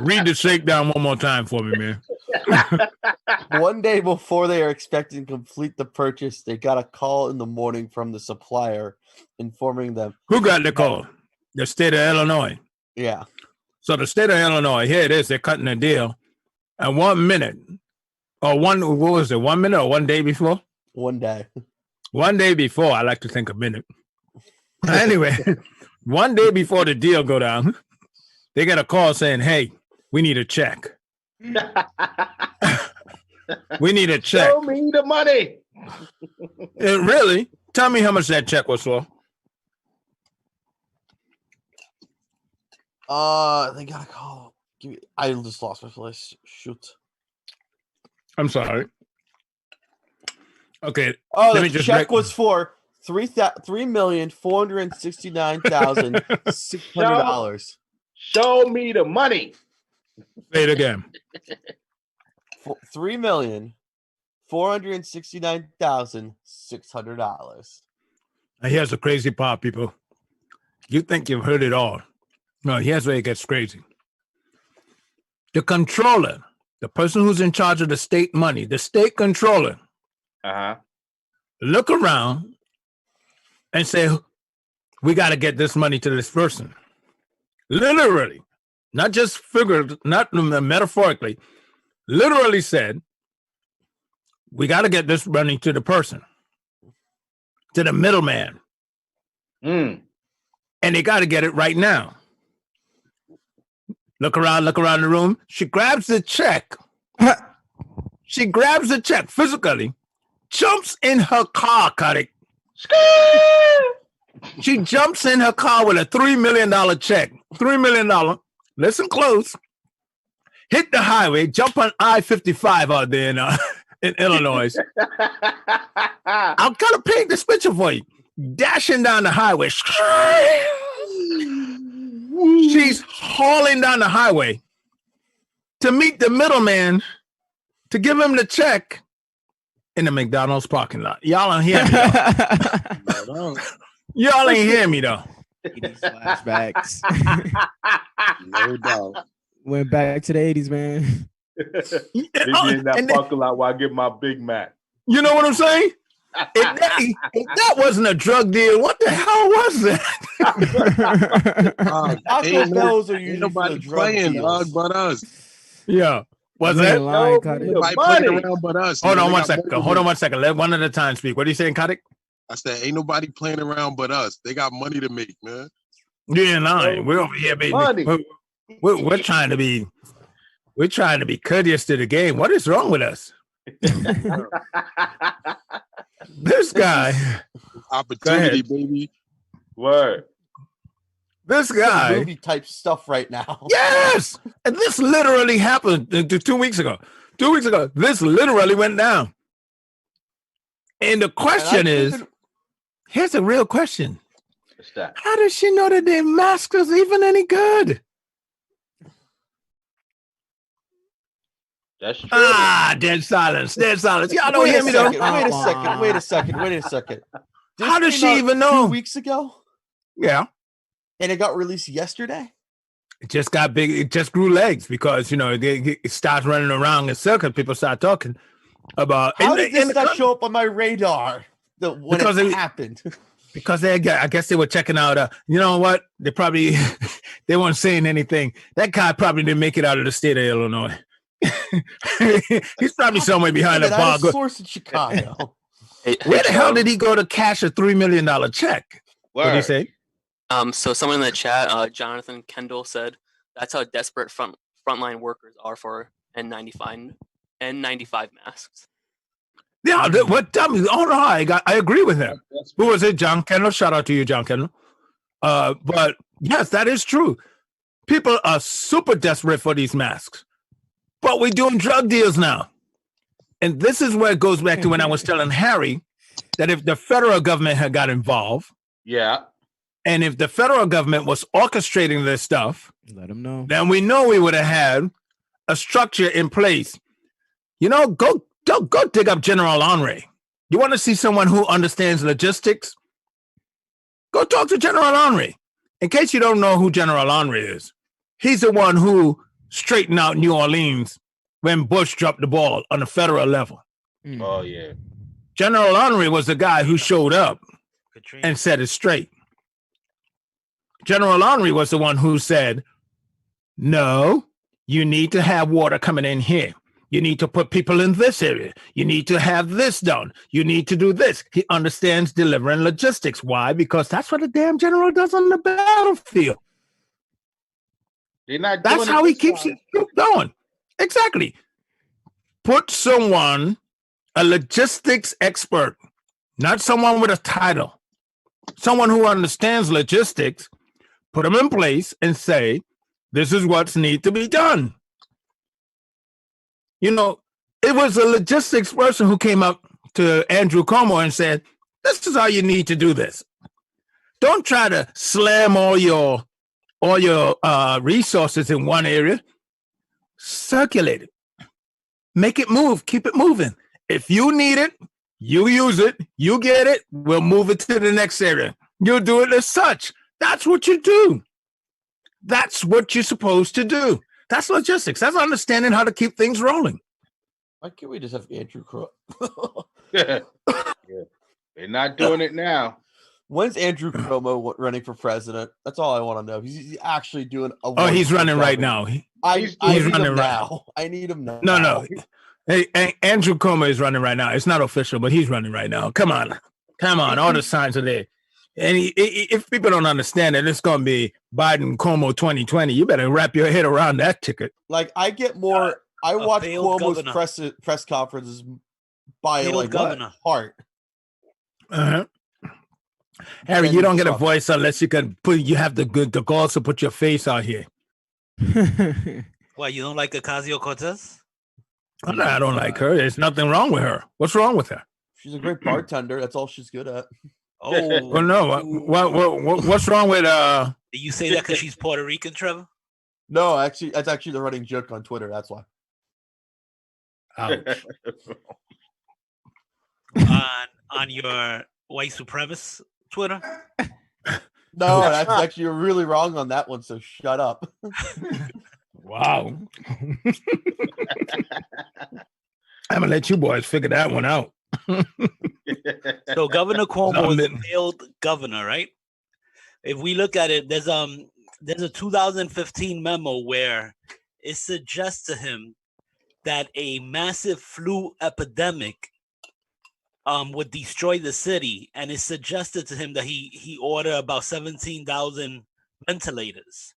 Read the shakedown one more time for me, man. One day before they are expecting to complete the purchase, they got a call in the morning from the supplier informing them. Who got the call? The state of Illinois. Yeah. So the state of Illinois, here it is, they're cutting a deal. And 1 minute, or what was it, 1 minute or 1 day before? 1 day. 1 day before, I like to think a minute. Anyway, 1 day before the deal go down, they get a call saying, hey, we need a check. We need a check. Show me the money. Really? Tell me how much that check was for. They gotta call. I just lost my place. Shoot. I'm sorry. Okay. Oh, let the me just check was for $3,469,600. Show me the money. Say it again. $3,469,600. Now, here's the crazy part, people. You think you've heard it all. No, here's where it gets crazy. The controller, the person who's in charge of the state money, the state controller, look around and say, we got to get this money to this person. Literally, not just figured, not metaphorically, literally said, we got to get this money to the person, to the middleman. And they got to get it right now. Look around the room. She grabs the check. She grabs the check physically, jumps in her car, Cuddy. She jumps in her car with a $3 million check. $3 million. Listen close. Hit the highway, jump on I-55 out there in Illinois. I'll kind of paint this picture for you. Dashing down the highway. She's hauling down the highway to meet the middleman to give him the check in the McDonald's parking lot. Y'all don't hear me, though. Y'all ain't hear me, though. Flashbacks. No doubt. Went back to the 80s, man. They get in that parking lot while I get my Big Mac. You know what I'm saying? If that wasn't a drug deal, what the hell was that? Ain't nobody playing, dog, but us. Yeah. Was that? Nobody playing around but us. Hold on one second. Let one at a time speak. What are you saying, Kadik? I said, ain't nobody playing around but us. They got money to make, man. Yeah, no, we're over here, baby. We're trying to be courteous to the game. What is wrong with us? This guy, opportunity, baby. Word. This guy, movie type stuff right now. Yes, and this literally happened 2 weeks ago. 2 weeks ago, this literally went down. And the question is, here's a real question: what's that? How does she know that their mask is even any good? That's true. Dead silence. Y'all don't hear me though. Wait a second. How does she even know? 2 weeks ago? Yeah. And it got released yesterday? It just got big. It just grew legs because, it starts running around in circles. People start talking about. How did this not show up on my radar when it happened? Because I guess they were checking out. You know what? They weren't saying anything. That guy probably didn't make it out of the state of Illinois. He's probably somewhere behind the bar. Source in Chicago. Where the hell did he go to cash a $3 million check? What did he say? So someone in the chat, Jonathan Kendall, said that's how desperate frontline workers are for N95 masks. Yeah, what? Tell me. Oh no, I agree with him. Who was it? John Kendall. Shout out to you, John Kendall. But yes, that is true. People are super desperate for these masks. But we're doing drug deals now. And this is where it goes back to when I was telling Harry that if the federal government had got involved, and if the federal government was orchestrating this stuff, let them know. Then we know we would have had a structure in place. Go dig up General Henry. You want to see someone who understands logistics? Go talk to General Henry. In case you don't know who General Henry is, he's the one who straighten out New Orleans when Bush dropped the ball on the federal level. Oh, yeah. General Henry was the guy who showed up and set it straight. General Henry was the one who said, no, you need to have water coming in here. You need to put people in this area. You need to have this done. You need to do this. He understands delivering logistics. Why? Because that's what a damn general does on the battlefield. That's how he keeps it going. Exactly. Put someone, a logistics expert, not someone with a title, someone who understands logistics, put them in place and say, this is what's need to be done. You know, it was a logistics person who came up to Andrew Cuomo and said, this is how you need to do this. Don't try to slam all your resources in one area. Circulate it. Make it move. Keep it moving. If you need it, you use it. You get it. We'll move it to the next area. You'll do it as such. That's what you do. That's what you're supposed to do. That's logistics. That's understanding how to keep things rolling. Why can't we just have Andrew Cuomo? Yeah. They're not doing it now. When's Andrew Cuomo running for president? That's all I want to know. He's actually doing a. Oh, he's running right now. I need him now. I need him now. No. Hey, Andrew Cuomo is running right now. It's not official, but he's running right now. Come on. All the signs are there. And if people don't understand it, it's going to be Biden Cuomo 2020. You better wrap your head around that ticket. Like, I get more. I watch Cuomo's press conferences by like heart. Uh-huh. Harry, you don't get a voice unless you can you have the balls to put your face out here. Why, you don't like Ocasio-Cortez? No, I don't like her. There's nothing wrong with her. What's wrong with her? She's a great bartender. That's all she's good at. Oh, well, no. What's wrong with Did you say that because she's Puerto Rican, Trevor? No, actually, that's actually the running joke on Twitter. That's why. Ouch. on your white supremacist Twitter? No, that's actually you're really wrong on that one. So shut up. Wow. I'm gonna let you boys figure that one out. So Governor Cuomo is a failed governor, right? If we look at it, there's a 2015 memo where it suggests to him that a massive flu epidemic would destroy the city, and it suggested to him that he order about 17,000 ventilators.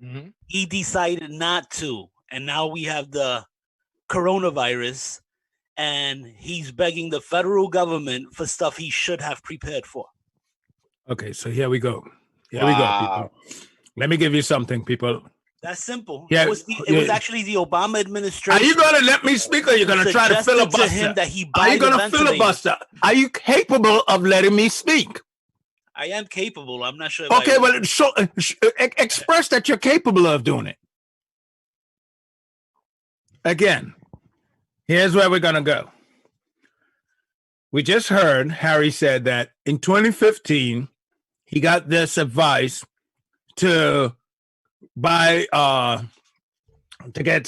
Mm-hmm. He decided not to, and now we have the coronavirus, and he's begging the federal government for stuff he should have prepared for. Okay, so here we go. Here we go, people. Let me give you something, people. That's simple. Yeah, it was actually the Obama administration. Are you going to let me speak, or are you going to try to filibuster? To him that he are you going to filibuster? Are you capable of letting me speak? I am capable. I'm not sure. Okay, well, express that you're capable of doing it. Again, here's where we're going to go. We just heard Harry said that in 2015, he got this advice to buy to get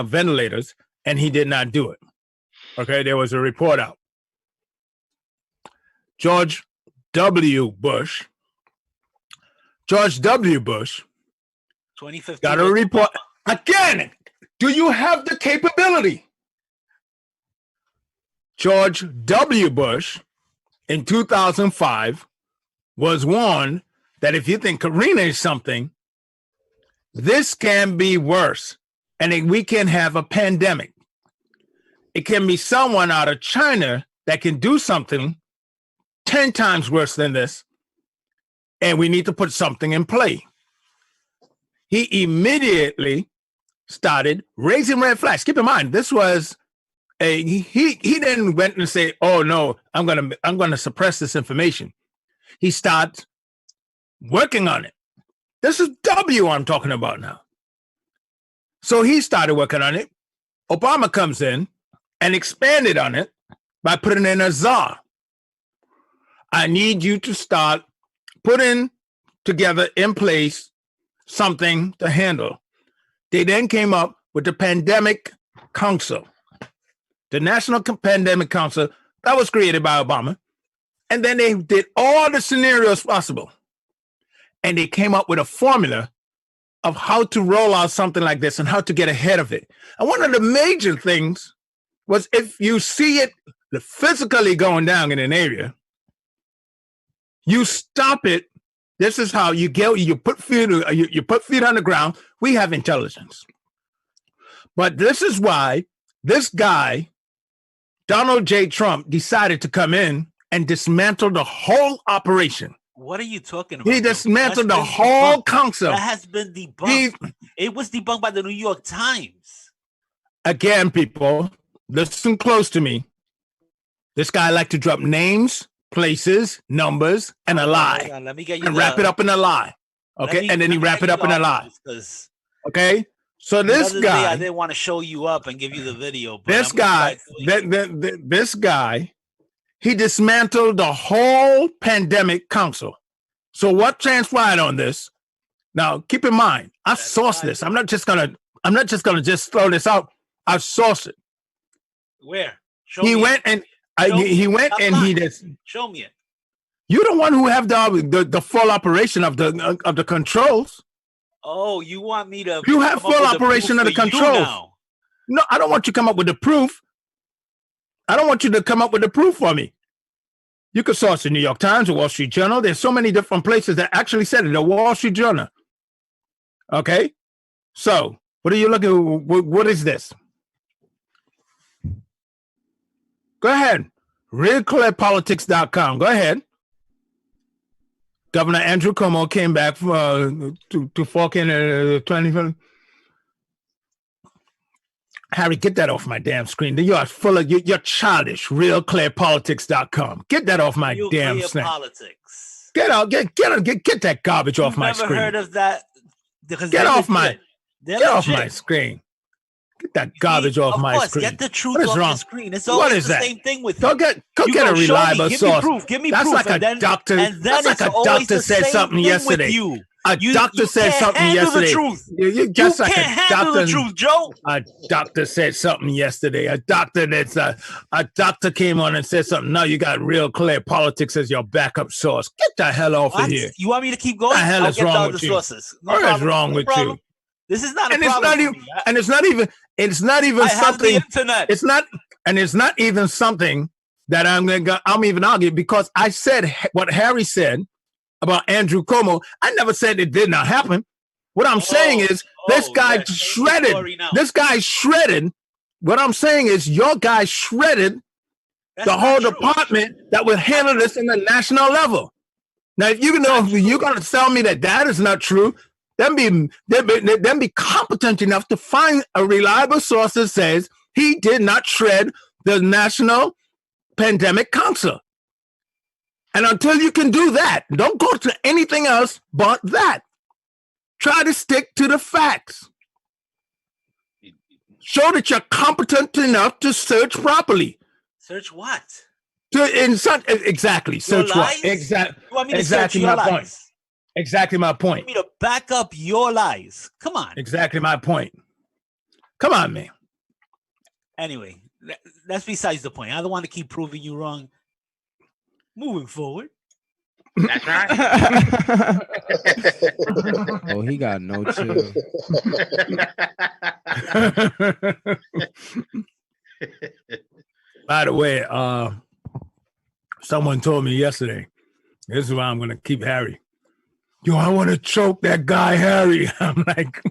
ventilators, and he did not do it. Okay, there was a report out. George W. Bush 2015 got a report. Again, do you have the capability? George W. Bush in 2005 was warned that if you think Karina is something, this can be worse, and we can have a pandemic. It can be someone out of China that can do something 10 times worse than this, and we need to put something in play. He immediately started raising red flags. Keep in mind, this was he didn't went and say, "Oh no, I'm gonna suppress this information." He started working on it. This is W I'm talking about now. So he started working on it. Obama comes in and expanded on it by putting in a czar. I need you to start putting together in place something to handle. They then came up with the Pandemic Council, the National Pandemic Council that was created by Obama. And then they did all the scenarios possible. And they came up with a formula of how to roll out something like this and how to get ahead of it. And one of the major things was if you see it physically going down in an area, you stop it. This is how you get. You put feet on the ground. We have intelligence, but this is why this guy Donald J. Trump decided to come in and dismantle the whole operation. What are you talking about? He dismantled the whole council. That has been debunked. It was debunked by the New York Times. Again, people, listen close to me. This guy like to drop names, places, numbers, and a lie. Let me get you and wrap it up in a lie. Okay, and then he wrap it up in a lie. Okay, so this guy, I didn't want to show you up and give you the video. But this guy, he dismantled the whole pandemic council. So what transpired on this? Now, keep in mind, I sourced this. I'm not just gonna just throw this out. I sourced it. Where? He went and he just show me it. You're the one who have the full operation of the controls. Oh, you want me to? You have full operation of the controls. No, I don't want you to come up with the proof. I don't want you to come up with the proof for me. You could source the New York Times, the Wall Street Journal. There's so many different places that actually said it. The Wall Street Journal. Okay, so what are you looking? What is this? Go ahead. RealClearPolitics.com. Go ahead. Governor Andrew Cuomo came back to fork in 2020. Harry, get that off my damn screen. You are full of you're childish. RealClearPolitics.com. Get that off my damn screen. Politics. Get that garbage off my screen. Never heard of that. Get off my screen. Get that garbage off my screen. Get the truth off the screen. It's always the same thing with you. Go get a reliable source. Give me that's proof. Like a doctor. That's like a doctor said something yesterday. A doctor said something yesterday. You can't handle the truth, Joe. A doctor said something yesterday. A doctor came on and said something. Now you got Real Clear Politics as your backup source. Get the hell off of here. You want me to keep going? What the hell is wrong with you? What is wrong with you? This is not a problem. It's not even something. Internet. It's not even something that I'm even arguing because I said what Harry said about Andrew Cuomo. I never said it did not happen. What I'm saying is this guy shredded. This guy shredded. What I'm saying is your guy shredded the whole department that would handle this in the national level. Now, if you're going to tell me that is not true, then be competent enough to find a reliable source that says he did not shred the National Pandemic Council. And until you can do that, don't go to anything else but that. Try to stick to the facts. Show that you're competent enough to search properly. Search what? Exactly. Search what? Exactly. You want me to search your lies? Exactly my point. You want me to back up your lies? Come on. Exactly my point. Come on, man. Anyway, that's besides the point. I don't want to keep proving you wrong. Moving forward. That's right. Oh, he got no chill. By the way, someone told me yesterday, this is why I'm going to keep Harry. Yo, I want to choke that guy, Harry. I'm like,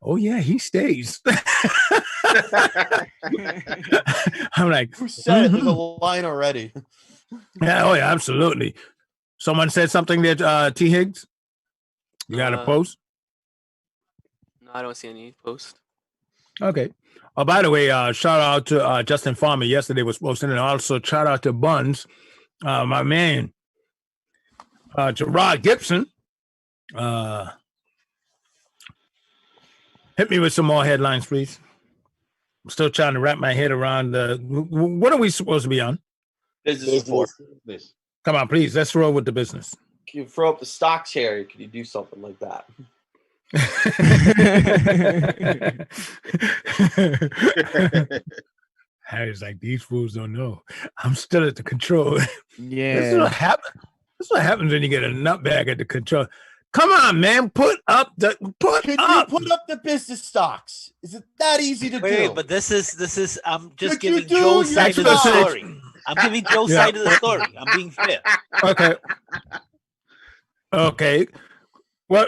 oh, yeah, he stays. I'm like, who said it? There's a line already. Yeah, oh, yeah, absolutely. Someone said something that T. Higgs? You got a post? No, I don't see any post. Okay. Oh, by the way, shout out to Justin Farmer. Yesterday was posting, and also shout out to Buns, my man, Gerard Gibson. Hit me with some more headlines, please. I'm still trying to wrap my head around what are we supposed to be on? Business report. Come on, please. Let's roll with the business. Can you throw up the stock cherry? Could you do something like that? Harry's like, these fools don't know. I'm still at the control. Yeah. This is what happens. This is what happens when you get a nutbag at the control. Come on, man. Put up the business stocks. Is it that easy to do? Wait, but this is I'm just giving Joe's side of the story. I'm giving Joe's side of the story. I'm being fair. Okay. Well,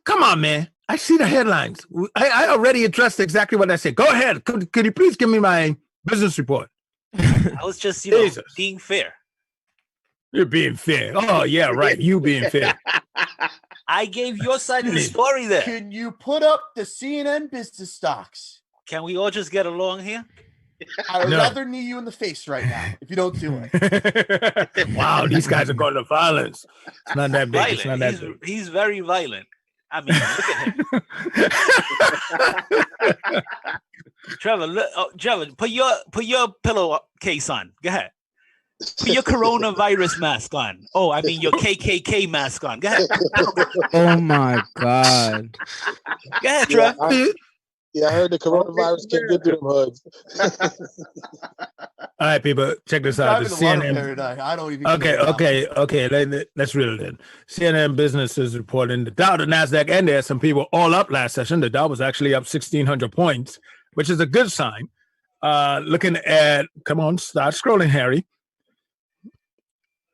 come on, man. I see the headlines. I already addressed exactly what I said. Go ahead. Could you please give me my Business report. I was just, being fair. You're being fair. Oh, yeah, right. You being fair. I gave your side of the story there. Can you put up the CNN business stocks? Can we all just get along here? I would rather knee you in the face right now if you don't do it. Wow, these guys are going to violence. It's not that big. Violent. It's not that big. He's very violent. I mean, look at him. Trevor, put your pillowcase on. Go ahead. Put your coronavirus mask on. Oh, I mean your KKK mask on. Go ahead. Oh my God. Go ahead, Trevor. Yeah, I heard the coronavirus can't get through them hoods. All right, people, check this out. The CNN. I don't even. Okay. Let's reel it in. CNN Business is reporting the Dow, the Nasdaq, and the S&P were all up last session. The Dow was actually up 1,600 points, which is a good sign. Looking at, come on, start scrolling, Harry.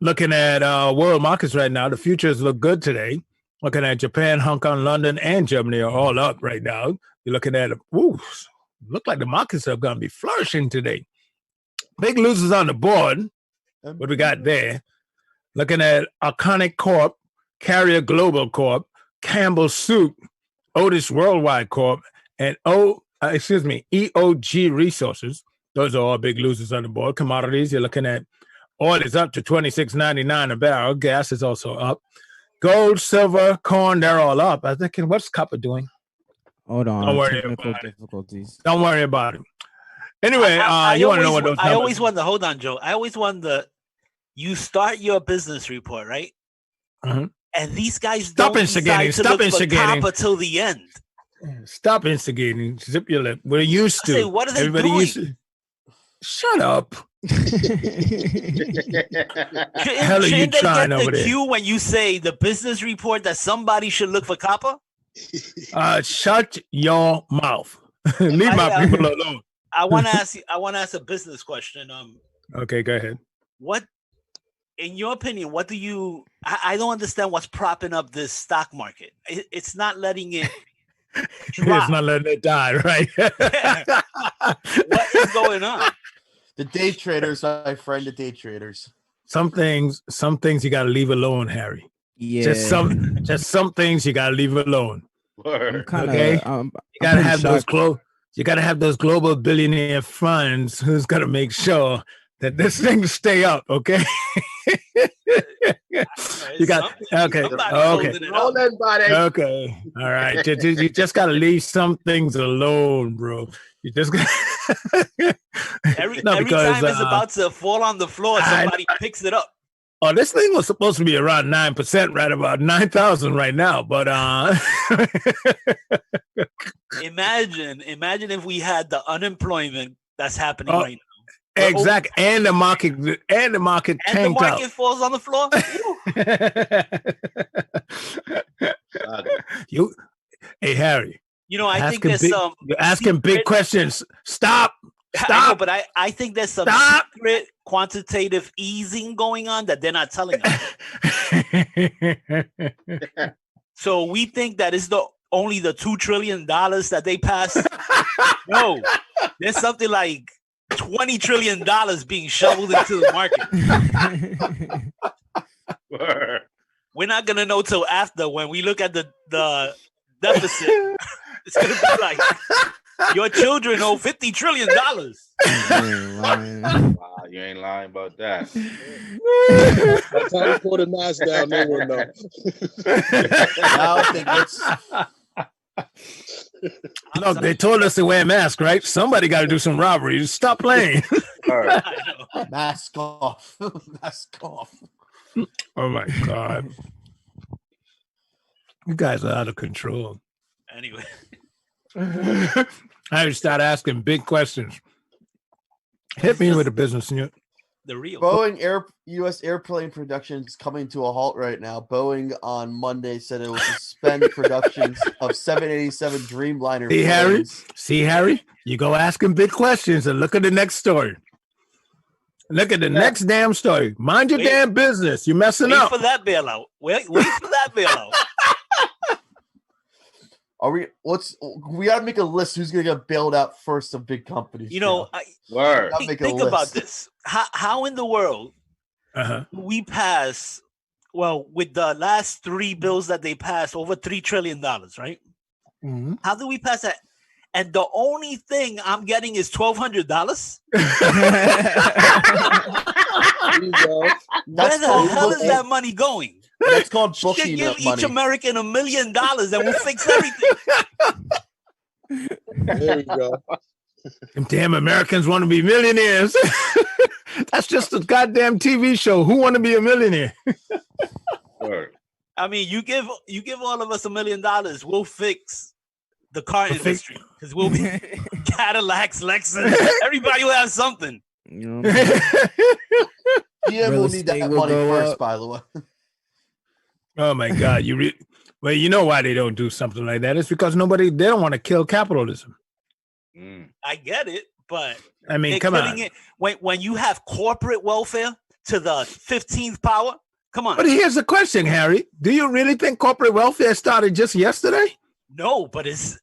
Looking at world markets right now, the futures look good today. Looking at Japan, Hong Kong, London, and Germany are all up right now. You're looking at, look like the markets are going to be flourishing today. Big losers on the board. What we got there? Looking at Arconic Corp, Carrier Global Corp, Campbell Soup, Otis Worldwide Corp, and EOG Resources. Those are all big losers on the board. Commodities, you're looking at oil is up to $26.99 a barrel. Gas is also up. Gold, silver, corn, they're all up. I think, what's copper doing? Hold on. Don't worry about it. Don't worry about it. Anyway, you want to know what those numbers I always wonder, hold on, Joe. I always wonder, you start your business report, right? Uh-huh. And these guys Stop don't instigating. decide to Stop look instigating. for copper till the end. Stop instigating. Zip your lip. We're used to. I say, what are they Everybody doing? used to. Shut up. Hell are you Shouldn't they trying get over the there? cue when you say the business report that somebody should look for copper? Shut your mouth. Leave my people alone. I want to ask a business question. Okay, go ahead. What, in your opinion, what do you? I don't understand what's propping up this stock market. It's not letting it drop. It's not letting it die, right? What is going on? The day traders, my friend, the day traders. Some things you gotta leave alone, Harry. Yeah. Just some things you gotta leave alone. Okay. You gotta have those you gotta have those global billionaire funds who's gonna make sure that this thing stay up, okay? You got okay. Okay. All right. You just gotta leave some things alone, bro. You just every time it's about to fall on the floor, somebody picks it up. Oh, this thing was supposed to be around 9%, right about 9,000 right now. But imagine if we had the unemployment that's happening right now. Exactly, and the market tanked out. Falls on the floor. Hey Harry. I think there's some. You're asking big questions. Stop. I know, but I think there's some secret quantitative easing going on that they're not telling us. So we think that is only the $2 trillion that they passed. No, there's something like $20 trillion being shoveled into the market. We're not gonna know till after when we look at the deficit. It's gonna be like your children owe $50 trillion. Wow, you ain't lying about that. By the time you pour the knives down, no one knows. I don't think it's. Look, they told us to wear masks, right? Somebody got to do some robberies. Stop playing. Mask off. Mask off. Oh my God. You guys are out of control. Anyway. I would start asking big questions. Hit me with a business unit. The real Boeing U.S. airplane production is coming to a halt right now. Boeing on Monday said it will suspend productions of 787 Dreamliner. See, Harry? You go asking big questions and look at the next story. Look at the next damn story. Mind your damn business. You're messing up. Wait for that bailout. Wait for that bailout. Are we? We gotta make a list. Who's gonna get bailed out first of big companies? You know, Word. think about this. How in the world do we pass? Well, with the last 3 bills that they passed, over $3 trillion, right? Mm-hmm. How do we pass that? And the only thing I'm getting is $1,200. Where the hell is that money going? That's called booking. Should give money. each American $1 million, and we'll fix everything. There we go. Them damn Americans want to be millionaires. That's just a goddamn TV show. Who want to be a millionaire? I mean, you give all of us $1 million, we'll fix the car industry because we'll be Cadillacs, Lexus. Everybody will have something. Yeah, we'll need that money first, by the way. Oh my God! Well, you know why they don't do something like that? It's because they don't want to kill capitalism. I get it, but I mean, come on. When you have corporate welfare to the 15th power, come on. But here's the question, Harry: do you really think corporate welfare started just yesterday? No, but it's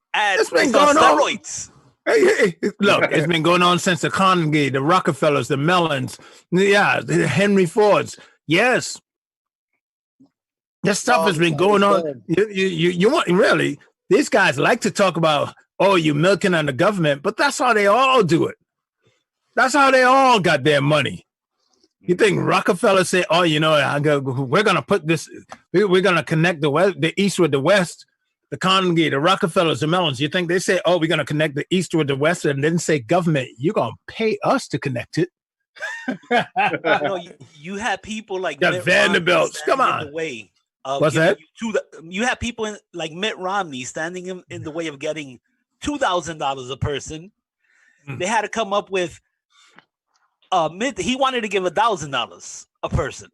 been going on. Steroids. Hey, look, it's been going on since the Carnegie, the Rockefellers, the Mellons, the Henry Fords. Yes. This stuff has been going on. You want really? These guys like to talk about, you milking on the government, but that's how they all do it. That's how they all got their money. You think Rockefeller say, we're going to put this, we're going to connect the East with the West, the Carnegie, the Rockefellers, the Mellons. You think they say, we're going to connect the East with the West, and then say, government, you're going to pay us to connect it. You have people like the Vanderbilts. Come on. What's that? You have people like Mitt Romney standing in the way of getting $2,000 a person. They had to come up with he wanted to give $1,000 a person.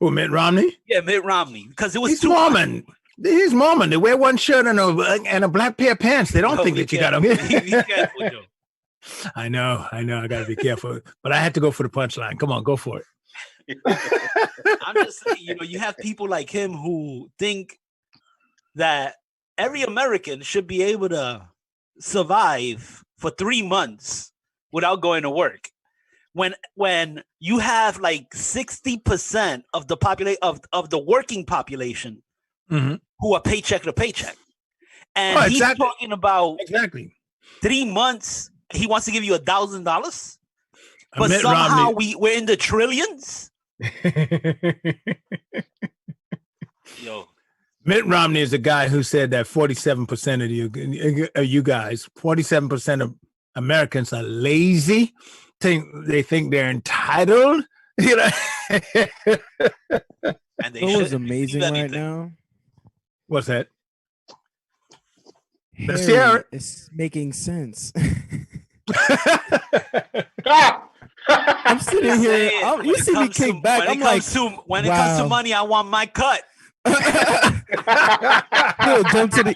Who, Mitt Romney? Yeah, Mitt Romney, because it was He's Mormon. He's Mormon. They wear one shirt and a black pair of pants. They don't think that you got them. Be careful, Joe. I know. I got to be careful. But I had to go for the punchline. Come on, go for it. I'm just saying, you have people like him who think that every American should be able to survive for 3 months without going to work. When you have like 60% of the population of the working population who are paycheck to paycheck, and he's talking about 3 months. He wants to give you $1,000, but Mitt somehow Romney. we're in the trillions. Yo, Mitt Romney is a guy who said that 47% of you guys, 47% of Americans are lazy. They think they're entitled. And they was amazing right now. What's that? Let's hear it. It's making sense. I'm sitting here. You see me kick back. I'm like, when it comes to money, I want my cut.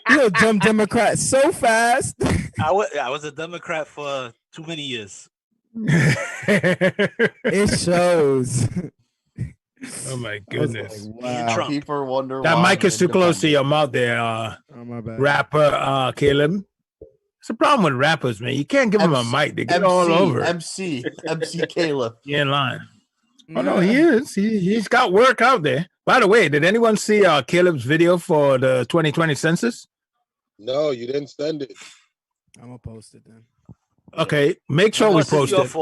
He'll jump Democrat so fast. I was a Democrat for too many years. It shows. Oh my goodness! Like, wow. People wonder that why mic is too close to your mouth there, my bad. Rapper Caleb. It's a problem with rappers, man. You can't give them a mic; they get all over. MC Caleb. You're in line. Oh no, he is. He's got work out there. By the way, did anyone see Caleb's video for the 2020 census? No, you didn't send it. I'm gonna post it then. Okay, make sure we post it. Of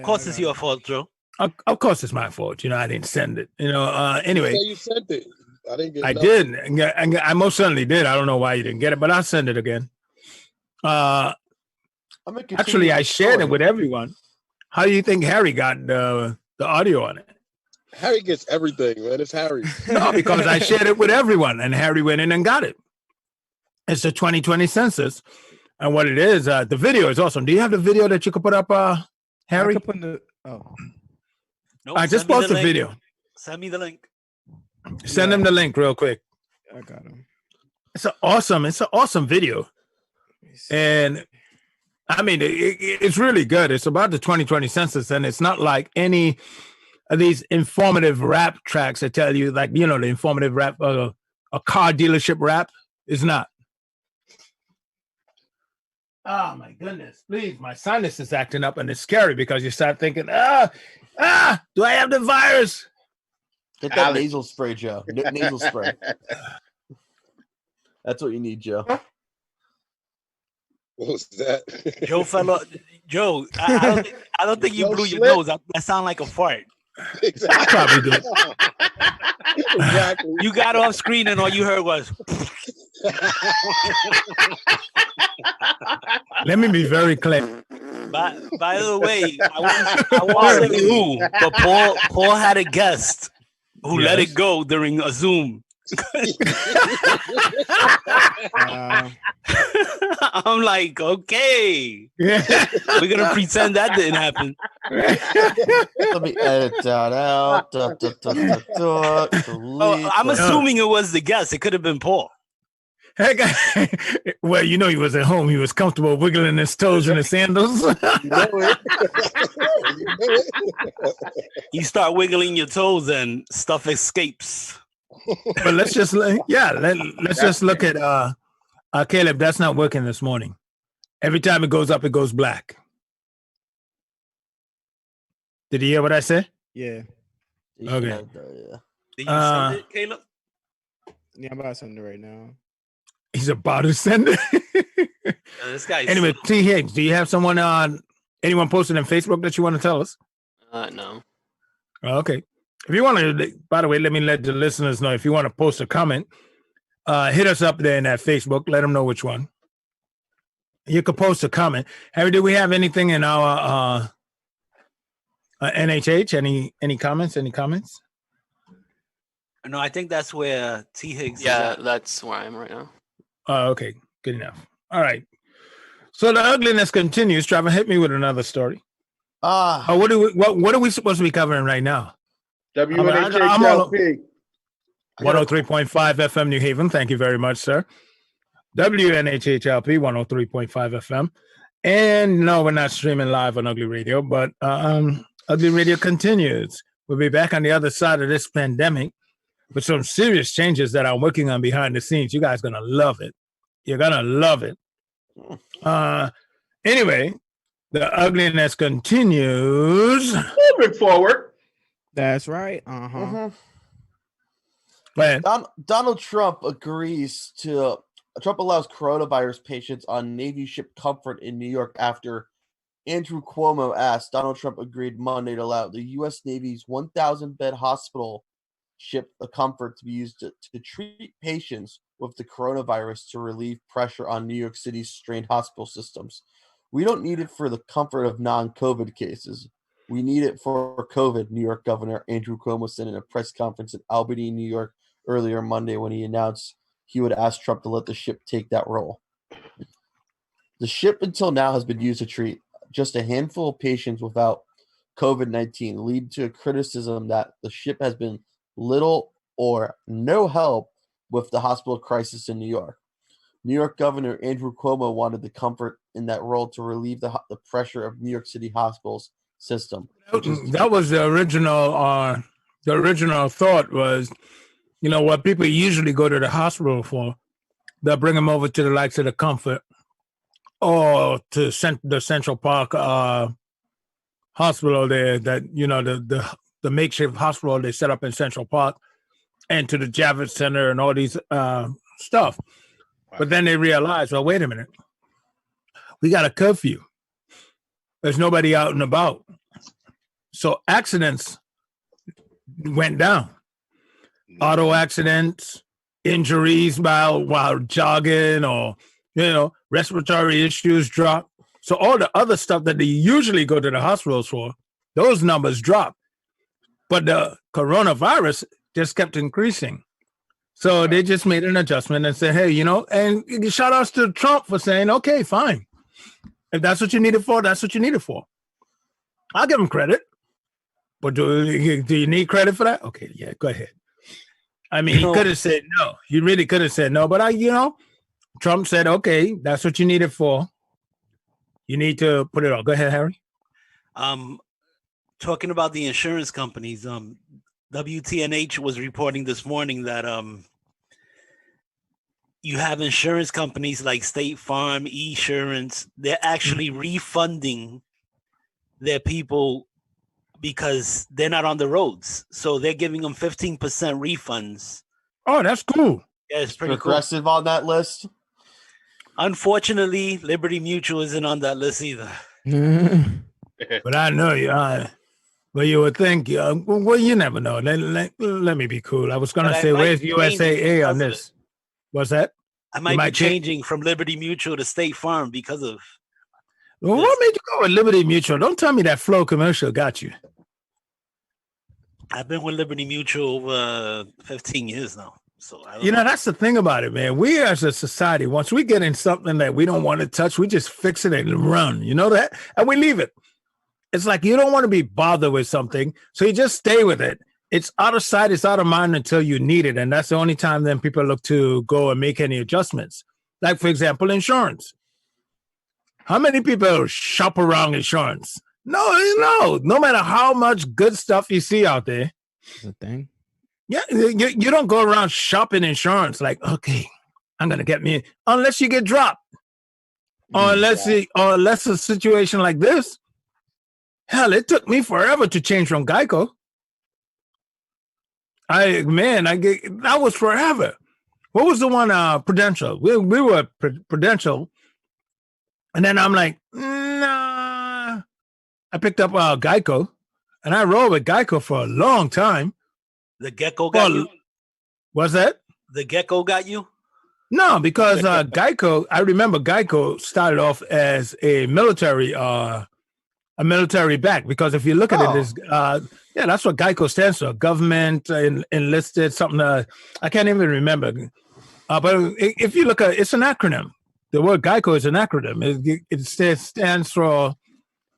course, it's your fault, Joe. Of course, it's my fault. I didn't send it. Anyway, you sent it. I didn't get. I did. I most certainly did. I don't know why you didn't get it, but I'll send it again. Actually, I shared it with everyone. How do you think Harry got the audio on it? Harry gets everything, man. It's Harry. No, because I shared it with everyone, and Harry went in and got it. It's the 2020 census, and what it is, the video is awesome. Do you have the video that you could put up, Harry? Nope, I just posted the video. Send me the link. Send him the link real quick. I got him. It's an awesome video. And I mean, it's really good. It's about the 2020 census, and it's not like any of these informative rap tracks that tell you, like, the informative rap, a car dealership rap is not. Oh my goodness! Please, my sinus is acting up, and it's scary because you start thinking, do I have the virus? Get that nasal spray, Joe. Nasal spray. That's what you need, Joe. What was that? Joe, I don't think you blew your nose. That sounded like a fart. Exactly. I probably did. Exactly. You got off screen and all you heard was. Let me be very clear. By the way, I won't say who, but Paul had a guest who let it go during a Zoom. I'm like, okay, we're gonna pretend that didn't happen. Let me edit that out. I'm assuming it was the guest. It could have been Paul. Well, you know, he was at home. He was comfortable wiggling his toes in his sandals. You start wiggling your toes and stuff escapes. But let's just let's just look at Caleb. That's not working this morning. Every time it goes up, it goes black. Did you hear what I said? Yeah. Okay. Did you send it, Caleb? Yeah, I'm about to send it right now. He's about to send it. This guy. Anyway, T. Higgs, do you have someone anyone posted on Facebook that you want to tell us? No. Okay. If you want to, by the way, let me let the listeners know. If you want to post a comment, hit us up there in that Facebook. Let them know which one. You could post a comment. Harry, do we have anything in our NHH? Any comments? Any comments? No, I think that's where T. Higgs. Yeah, that's where I am right now. Oh, okay. Good enough. All right. So the ugliness continues. Trevor, hit me with another story. What are we supposed to be covering right now? WNHHLP. 103.5 FM New Haven. Thank you very much, sir. WNHHLP 103.5 FM. And no, we're not streaming live on Ugly Radio, but Ugly Radio continues. We'll be back on the other side of this pandemic with some serious changes that I'm working on behind the scenes. You guys are going to love it. You're going to love it. Anyway, the ugliness continues. Moving forward. That's right. Donald Trump agrees to. Trump allows coronavirus patients on Navy ship Comfort in New York after Andrew Cuomo asked. Donald Trump agreed Monday to allow the U.S. Navy's 1,000-bed hospital ship Comfort to be used to treat patients with the coronavirus to relieve pressure on New York City's strained hospital systems. We don't need it for the comfort of non-COVID cases. We need it for COVID, New York Governor Andrew Cuomo said in a press conference in Albany, New York, earlier Monday when he announced he would ask Trump to let the ship take that role. The ship until now has been used to treat just a handful of patients without COVID-19, leading to a criticism that the ship has been little or no help with the hospital crisis in New York. New York Governor Andrew Cuomo wanted the Comfort in that role to relieve the pressure of New York City hospitals system. That was the original thought was, you know, what people usually go to the hospital for, they'll bring them over to the likes of the Comfort or to the Central Park hospital there, that, you know, the makeshift hospital they set up in Central Park, and to the Javits Center and all these stuff. But then they realized, well, wait a minute. We got a curfew. There's nobody out and about. So accidents went down. Auto accidents, injuries while jogging, or, you know, respiratory issues dropped. So all the other stuff that they usually go to the hospitals for, those numbers dropped. But the coronavirus just kept increasing. So they just made an adjustment and said, hey, you know, and shout outs to Trump for saying, okay, fine. If that's what you need it for, that's what you need it for. I'll give him credit. But do you need credit for that? Okay, yeah, go ahead. I mean, he could have said no. He really could have said no. But, Trump said, okay, that's what you need it for. You need to put it on. Go ahead, Harry. Talking about the insurance companies, WTNH was reporting this morning that you have insurance companies like State Farm, Esurance. They're actually refunding their people because they're not on the roads. So they're giving them 15% refunds. Oh, that's cool. Yeah, it's pretty Progressive on that list. Unfortunately, Liberty Mutual isn't on that list either. But I know you. But you would think, well, you never know. Let me be cool. I was going to say, where's USAA on this? What's that? I might be changing from Liberty Mutual to State Farm because of. Well, what made you go with Liberty Mutual? Don't tell me that Flow commercial got you. I've been with Liberty Mutual over 15 years now. So that's the thing about it, man. We as a society, once we get in something that we don't want to touch, we just fix it and run. You know that? And we leave it. It's like you don't want to be bothered with something, so you just stay with it. It's out of sight, it's out of mind until you need it. And that's the only time then people look to go and make any adjustments. Like, for example, insurance. How many people shop around insurance? No matter how much good stuff you see out there. It's a thing. Yeah, you don't go around shopping insurance like, okay, I'm going to get me, unless you get dropped. Or unless a situation like this. Hell, it took me forever to change from Geico. That was forever. What was the one? Prudential. We were Prudential, and then I'm like, nah. I picked up Geico, and I rode with Geico for a long time. The Gecko got you. What's that? The Gecko got you. No, because Geico. I remember Geico started off as a military back, because if you look at it, that's what Geico stands for, government enlisted something. I can't even remember. But if you look at it's an acronym. The word Geico is an acronym. It stands for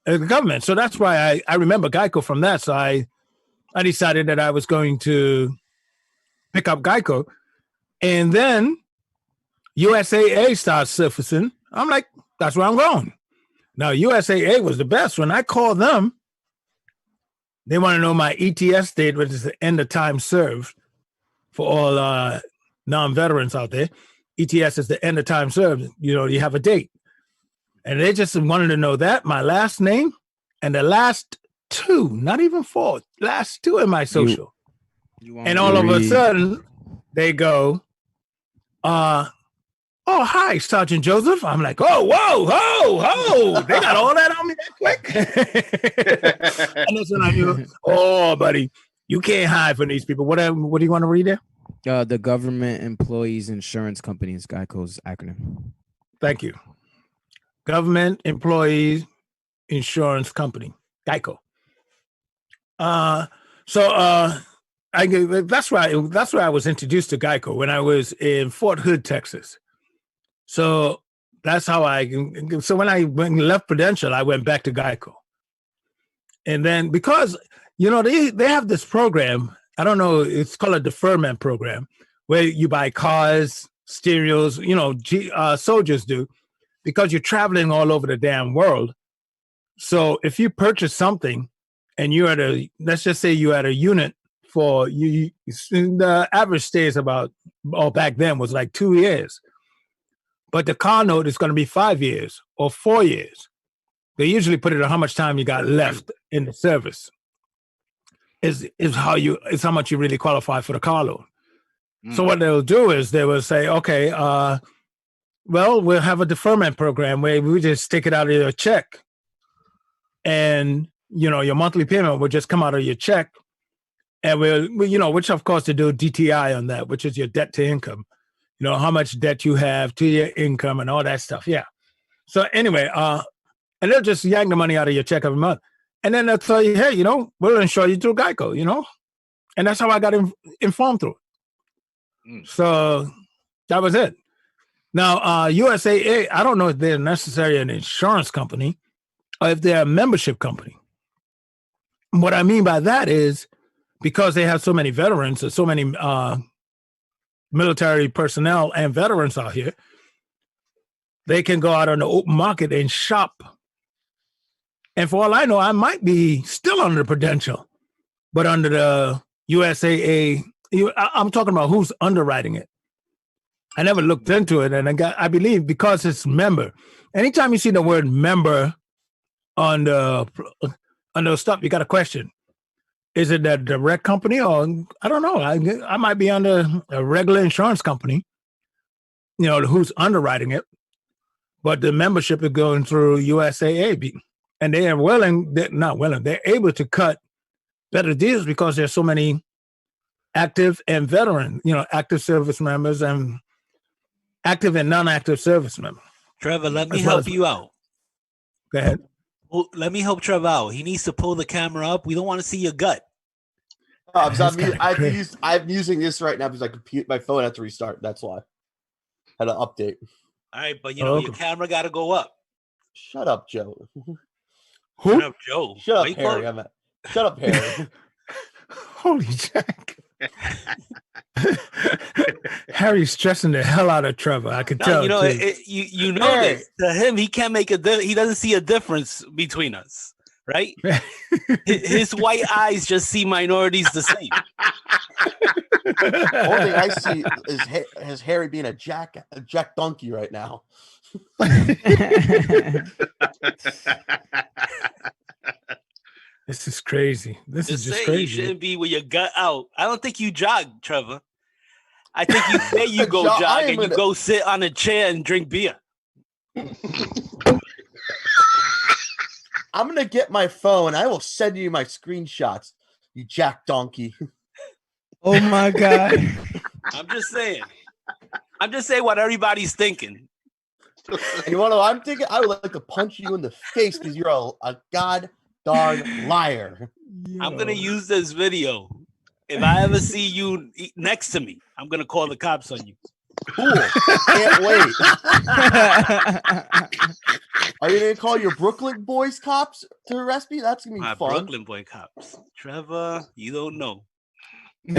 the government. So that's why I remember Geico from that. So I decided that I was going to pick up Geico. And then USAA starts surfacing. I'm like, that's where I'm going. Now, USAA was the best. When I called them, they want to know my ETS date, which is the end of time served for all non-veterans out there. ETS is the end of time served. You have a date. And they just wanted to know that, my last name, and the last two, not even four, last two in my social. And all of a sudden, they go, oh, hi, Sergeant Joseph. I'm like, oh, whoa. They got all that on me that quick. And that's when I knew, oh, buddy, you can't hide from these people. What do you want to read there? The Government Employees Insurance Company is Geico's acronym. Thank you. Government Employees Insurance Company, Geico. That's why I was introduced to Geico when I was in Fort Hood, Texas. So that's how so when I left Prudential, I went back to Geico. And then because, they have this program, I don't know, it's called a deferment program, where you buy cars, stereos, soldiers do, because you're traveling all over the damn world. So if you purchase something and let's just say you're at a unit for you, the average stay is back then was like 2 years. But the car note is going to be 5 years or 4 years. They usually put it on how much time you got left in the service. Is how much you really qualify for the car loan. So what they'll do is they will say, okay, we'll have a deferment program where we just take it out of your check, and your monthly payment will just come out of your check, and which of course they do DTI on that, which is your debt to income. How much debt you have to your income and all that stuff. Yeah. So anyway, and they'll just yank the money out of your check every month. And then they'll tell you, hey, we'll insure you through Geico, And that's how I got informed through it. So that was it. Now, USAA, I don't know if they're necessarily an insurance company or if they're a membership company. What I mean by that is because they have so many veterans and so many military personnel and veterans out here, they can go out on the open market and shop. And for all I know, I might be still under Prudential, but under the USAA, I'm talking about who's underwriting it. I never looked into it, and I believe because it's member. Anytime you see the word member on the stuff, you got a question. Is it that direct company, or I don't know? I might be under a regular insurance company, who's underwriting it, but the membership is going through USAA, and they are they're able to cut better deals because there's so many active and veteran, active service members and active and non-active service members. Trevor, let me help you out. Go ahead. Well, let me help Trevor out. He needs to pull the camera up. We don't want to see your gut. I'm using this right now because my phone had to restart. That's why. Had an update. All right, but your camera got to go up. Shut up, Joe. Who? Shut up, Joe. Shut up, Harry. Shut up, Harry. Holy Jack. Harry's stressing the hell out of Trevor. I could tell. You know this. To him, he can't make he doesn't see a difference between us, right? His white eyes just see minorities the same. Only thing I see is Harry being a Jack donkey right now. This is crazy. This is just crazy. You shouldn't be with your gut out. I don't think you jog, Trevor. I think you say you go jog and you go sit on a chair and drink beer. I'm gonna get my phone. I will send you my screenshots. You Jack donkey. Oh my God. I'm just saying what everybody's thinking. And you want to know what I'm thinking? I would like to punch you in the face because you're a god darn liar. I'm gonna use this video. If I ever see you next to me, I'm gonna call the cops on you. Cool. Can't wait. Are you gonna call your Brooklyn boys cops to arrest me? That's gonna be My fun. Brooklyn boy cops. Trevor, you don't know. You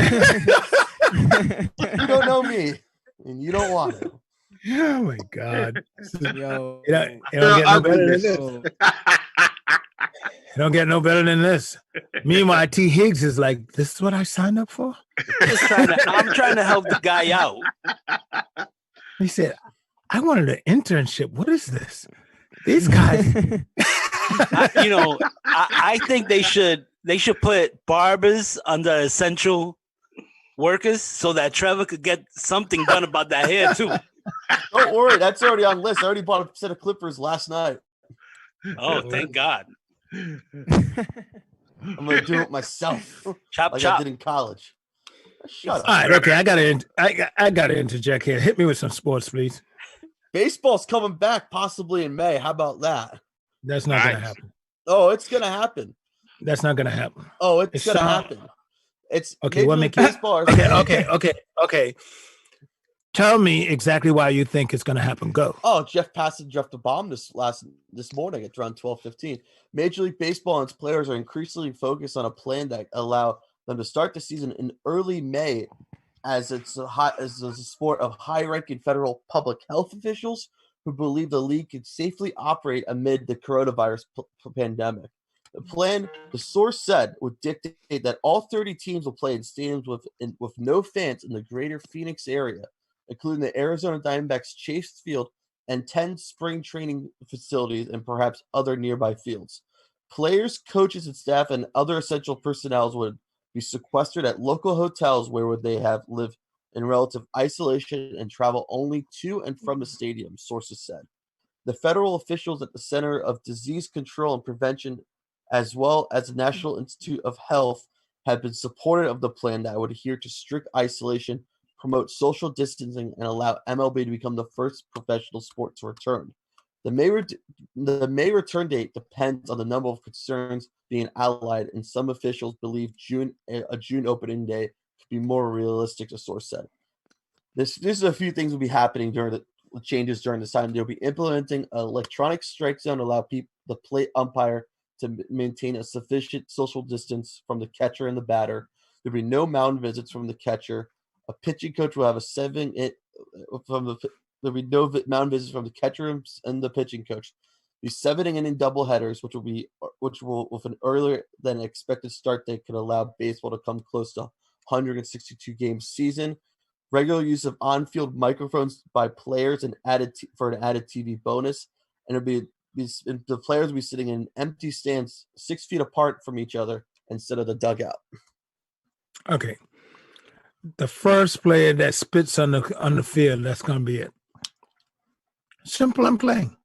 don't know me, and you don't want to. Oh my God. Yo, you don't get no better than this. You don't get no better than this. Meanwhile, T. Higgs is like, this is what I signed up for? I'm trying to help the guy out. He said, I wanted an internship. What is this? These guys. I think they should put barbers under essential workers so that Trevor could get something done about that hair too. Don't worry, that's already on list. I already bought a set of clippers last night. Oh, thank God. I'm gonna do it myself. Chop. I did in college. Shut up. All right, okay. I gotta interject here. Hit me with some sports, please. Baseball's coming back possibly in May. How about that? That's not gonna happen. Oh, it's gonna happen. That's not gonna happen. Oh, it's gonna happen. It's okay. What make you? Okay. Tell me exactly why you think it's going to happen. Go. Oh, Jeff Passan dropped the bomb this morning at around 12:15. Major League Baseball and its players are increasingly focused on a plan that allow them to start the season in early May, as it's a sport of high-ranking federal public health officials who believe the league can safely operate amid the coronavirus pandemic. The plan, the source said, would dictate that all 30 teams will play in stadiums with no fans in the greater Phoenix area, including the Arizona Diamondbacks Chase Field and 10 spring training facilities and perhaps other nearby fields. Players, coaches, and staff and other essential personnel would be sequestered at local hotels where they have lived in relative isolation and travel only to and from the stadium, sources said. The federal officials at the Center of Disease Control and Prevention, as well as the National Institute of Health, have been supportive of the plan that would adhere to strict isolation, promote social distancing, and allow MLB to become the first professional sport to return. The May return date depends on the number of concerns being outlined, and some officials believe a June opening day could be more realistic, the source said. This is a few things will be happening during the changes during this time. They'll be implementing an electronic strike zone to allow the plate umpire to maintain a sufficient social distance from the catcher and the batter. There'll be no mound visits from the catcher. A pitching coach will have there'll be no mound visits from the catcher and the pitching coach. The 7-inning doubleheaders, which will with an earlier than expected start date, could allow baseball to come close to 162 game season regular use of on-field microphones by players and for an added TV bonus, and the players will be sitting in empty stands 6 feet apart from each other instead of the dugout. Okay. The first player that spits on the field, that's going to be it. Simple and plain.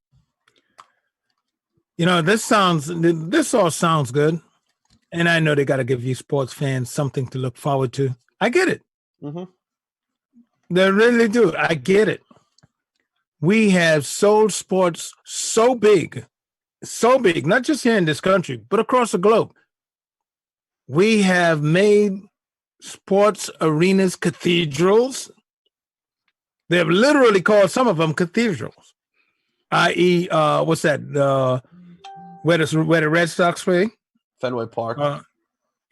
You know, this all sounds good. And I know they got to give you sports fans something to look forward to. I get it. Mm-hmm. They really do. I get it. We have sold sports so big, not just here in this country, but across the globe. We have made sports arenas cathedrals. They have literally called some of them cathedrals, i.e., what's that? Where the Red Sox play? Fenway Park.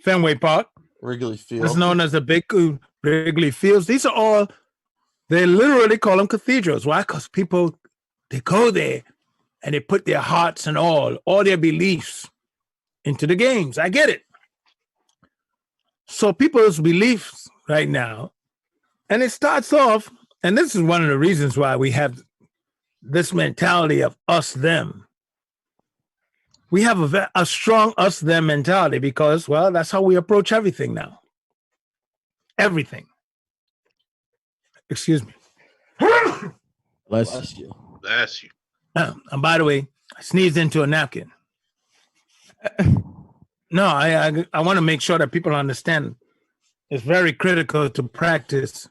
Fenway Park. Wrigley Field. It's known as the big Wrigley Fields. These are all, they literally call them cathedrals. Why? Because people, they go there and they put their hearts and all their beliefs into the games. I get it. So people's beliefs right now, and it starts off, and this is one of the reasons why we have this mentality of us, them. We have a strong us, them mentality because, well, that's how we approach everything now. Everything. Excuse me. Bless you. Bless you. And by the way, I sneezed into a napkin. No, I want to make sure that people understand it's very critical to practice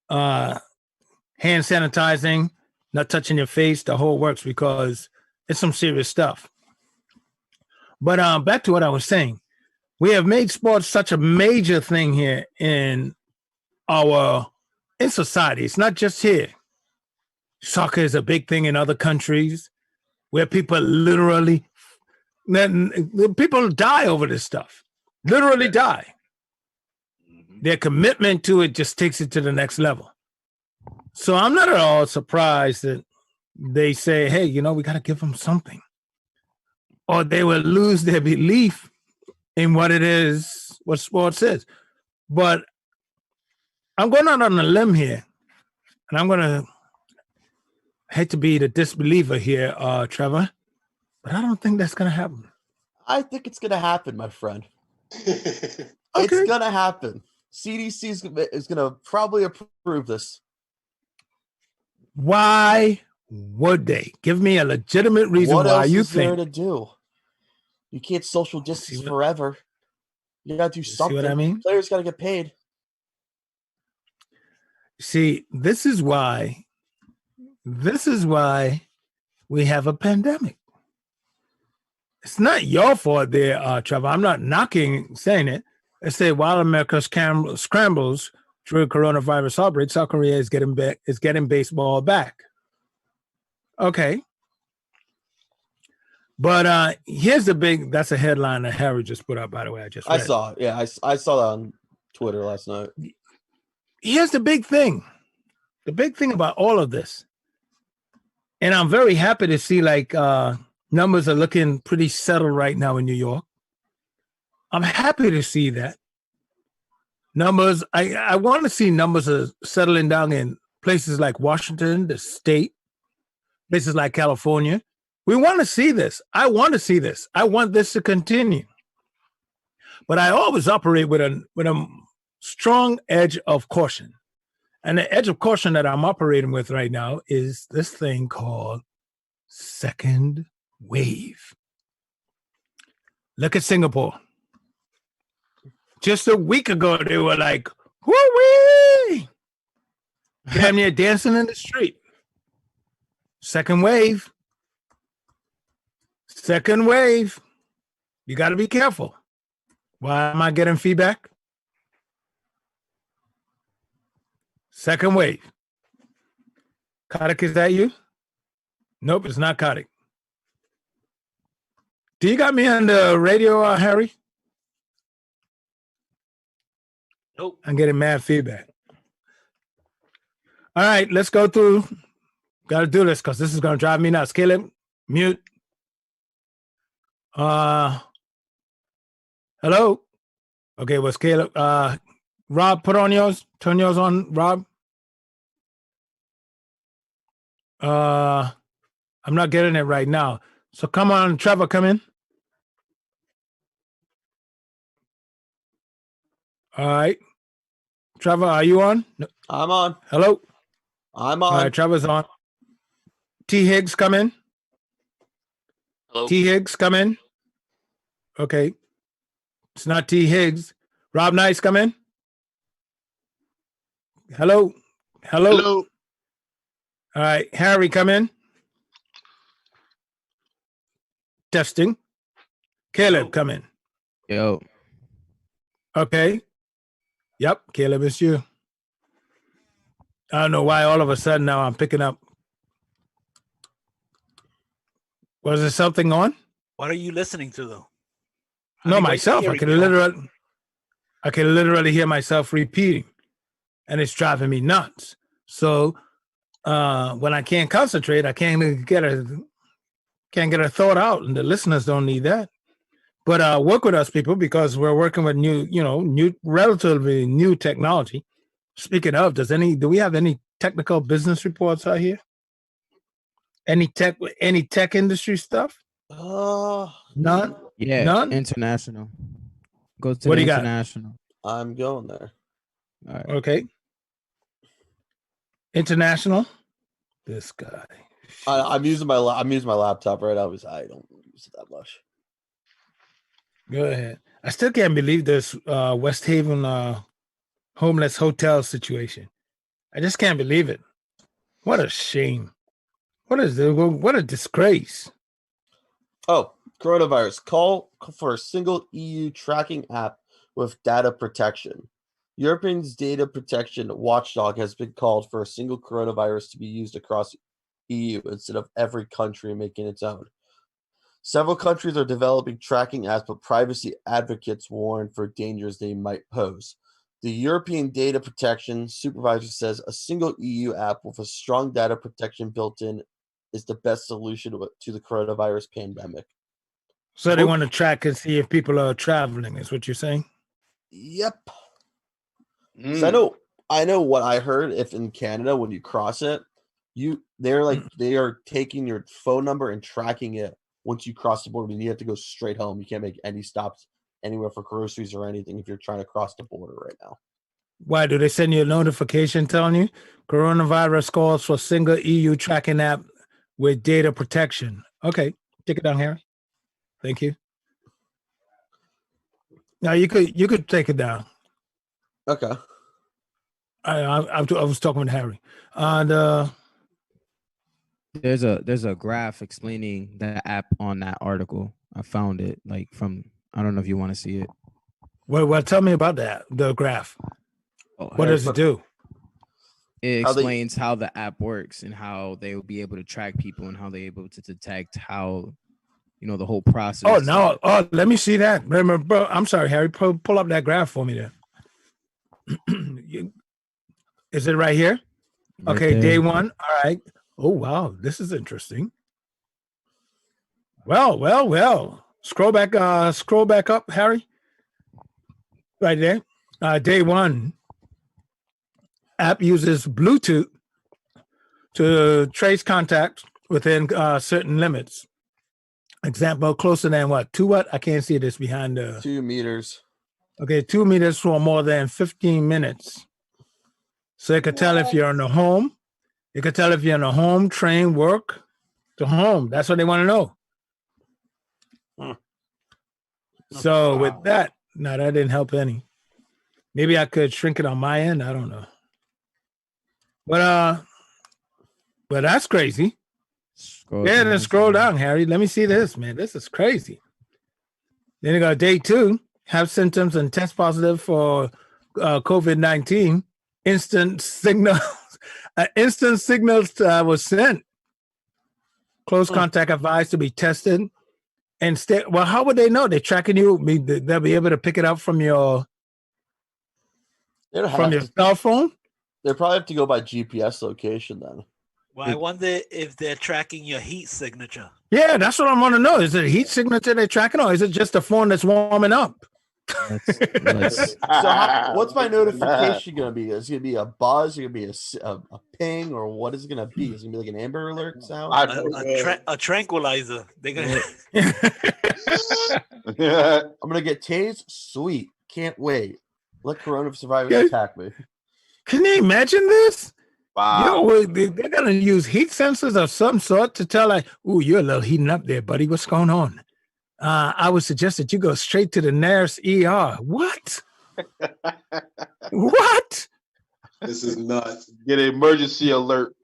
hand sanitizing, not touching your face, the whole works, because it's some serious stuff. But back to what I was saying. We have made sports such a major thing here in society. It's not just here. Soccer is a big thing in other countries where people literally, people die over this stuff. Literally die. Their commitment to it just takes it to the next level. So I'm not at all surprised that they say, hey, you know, we got to give them something. Or they will lose their belief in what it is, what sports is. But I'm going out on a limb here, and I'm going to hate to be the disbeliever here, Trevor, but I don't think that's going to happen. I think it's going to happen, my friend. It's going to happen. CDC is going to probably approve this. Why would they? Give me a legitimate reason why you think. What else is there to do? You can't social distance forever. You got to do something. See what I mean? Players got to get paid. See, this is why we have a pandemic. It's not your fault there, Trevor. I'm not saying it. I say while America scrambles through coronavirus outbreak, South Korea is getting baseball back. Okay. But here's that's a headline that Harry just put up, by the way. I saw it. Yeah, I saw that on Twitter last night. Here's the big thing. The big thing about all of this. And I'm very happy to see numbers are looking pretty settled right now in New York. I'm happy to see that. Numbers, I want to see numbers are settling down in places like Washington, the state, places like California. We want to see this. I want to see this. I want this to continue. But I always operate with a strong edge of caution. And the edge of caution that I'm operating with right now is this thing called second wave. Look at Singapore. Just a week ago, they were like, woo-wee! Damn near dancing in the street. Second wave. Second wave. You got to be careful. Why am I getting feedback? Second wave. Kotick, is that you? Nope, it's not Kotick. Do you got me on the radio, Harry? Nope. I'm getting mad feedback. All right, let's go through. Got to do this because this is going to drive me nuts. Caleb, mute. Hello? Okay, was Caleb? Rob, put on yours. Turn yours on, Rob. I'm not getting it right now. So come on, Trevor, come in. All right. Trevor, are you on? No. I'm on. Hello? I'm on. All right, Trevor's on. T. Higgs, come in. Hello? T. Higgs, come in. Okay. It's not T. Higgs. Rob Nice, come in. Hello? Hello? Hello. All right. Harry, come in. Testing. Caleb, come in. Yo. Okay. Yep, Caleb, it's you. I don't know why all of a sudden now I'm picking up. Was there something on? What are you listening to, though? No, myself. I can literally hear myself repeating, and it's driving me nuts. So when I can't concentrate, I can't get a thought out, and the listeners don't need that. But work with us, people, because we're working with relatively new technology. Speaking of, do we have any technical business reports out here? Any tech industry stuff? None. Yeah, none. International. Go to What the do you got? international. I'm going there. All right. Okay. International. This guy. I'm using my laptop right now because I don't use it that much. Go ahead. I still can't believe this West Haven homeless hotel situation. I just can't believe it. What a shame. What a disgrace. Oh, coronavirus. Call for a single EU tracking app with data protection. European's data protection watchdog has been called for a single coronavirus to be used across EU instead of every country making its own. Several countries are developing tracking apps, but privacy advocates warn for dangers they might pose. The European Data Protection Supervisor says a single EU app with a strong data protection built in is the best solution to the coronavirus pandemic. So they want to track and see if people are traveling, is what you're saying? Yep. So I know what I heard. If in Canada, when you cross it, they are taking your phone number and tracking it. Once you cross the border, you have to go straight home. You can't make any stops anywhere for groceries or anything if you're trying to cross the border right now. Why do they send you a notification telling you coronavirus calls for single EU tracking app with data protection? Okay, take it down, Harry. Thank you. Now you could take it down. Okay. I was talking with Harry. And there's a graph explaining the app on that article. I found it I don't know if you want to see it. Well, tell me about that, the graph. What does it do? It explains how the app works and how they will be able to track people and how they're able to detect how, the whole process. Oh, no. Oh, let me see that. Remember, bro, I'm sorry, Harry. Pull up that graph for me there. Is it right here? Okay, there. day one. All right. Oh, wow. This is interesting. Well. Scroll back up, Harry. Right there. Day one. App uses Bluetooth to trace contacts within certain limits. Example, closer than what? 2 what? I can't see this behind the 2 meters. Okay, 2 meters for more than 15 minutes. So it could tell if you're in the home. It could tell if you're in a home, train, work, to home. That's what they want to know. So with that, no, that didn't help any. Maybe I could shrink it on my end. I don't know. But that's crazy. Then scroll down, Harry. Let me see this, man. This is crazy. Then you got day 2, have symptoms and test positive for COVID-19. Instant signals was sent. Close contact advised to be tested. And well, how would they know? They're tracking you. They'll be able to pick it up from your cell phone. They probably have to go by GPS location then. Well, I wonder if they're tracking your heat signature. Yeah, that's what I want to know. Is it a heat signature they're tracking, or is it just a phone that's warming up? What's my notification gonna be? Is it gonna be a buzz? Is it gonna be a ping, or what is it gonna be? Is it gonna be like an Amber Alert sound? A tranquilizer. They're gonna. I'm gonna get tased. Sweet, can't wait. Let Corona survivors attack me. Can you imagine this? Wow. Yo, they're gonna use heat sensors of some sort to tell, like, "Ooh, you're a little heating up there, buddy. What's going on?" I would suggest that you go straight to the nearest ER. What? What? This is nuts. Get an emergency alert.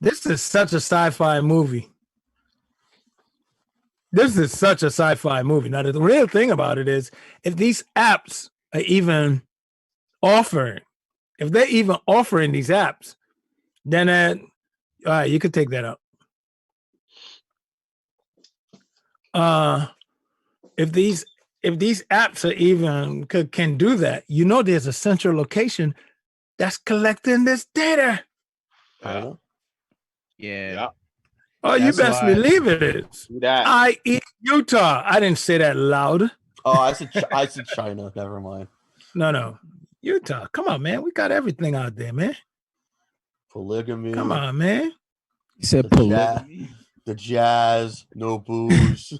This is such a sci-fi movie. This is such a sci-fi movie. Now, the real thing about it is, if these apps are even offering, if they're even offering these apps, then all right, you could take that out. If these apps are even can do that, you know, there's a central location that's collecting this data. Yeah. Oh, you best believe it is. I.e. Utah. I didn't say that loud. Oh, I said China. Never mind. No. Utah. Come on, man. We got everything out there, man. Polygamy. Come on, man. You said polygamy. The jazz, no booze.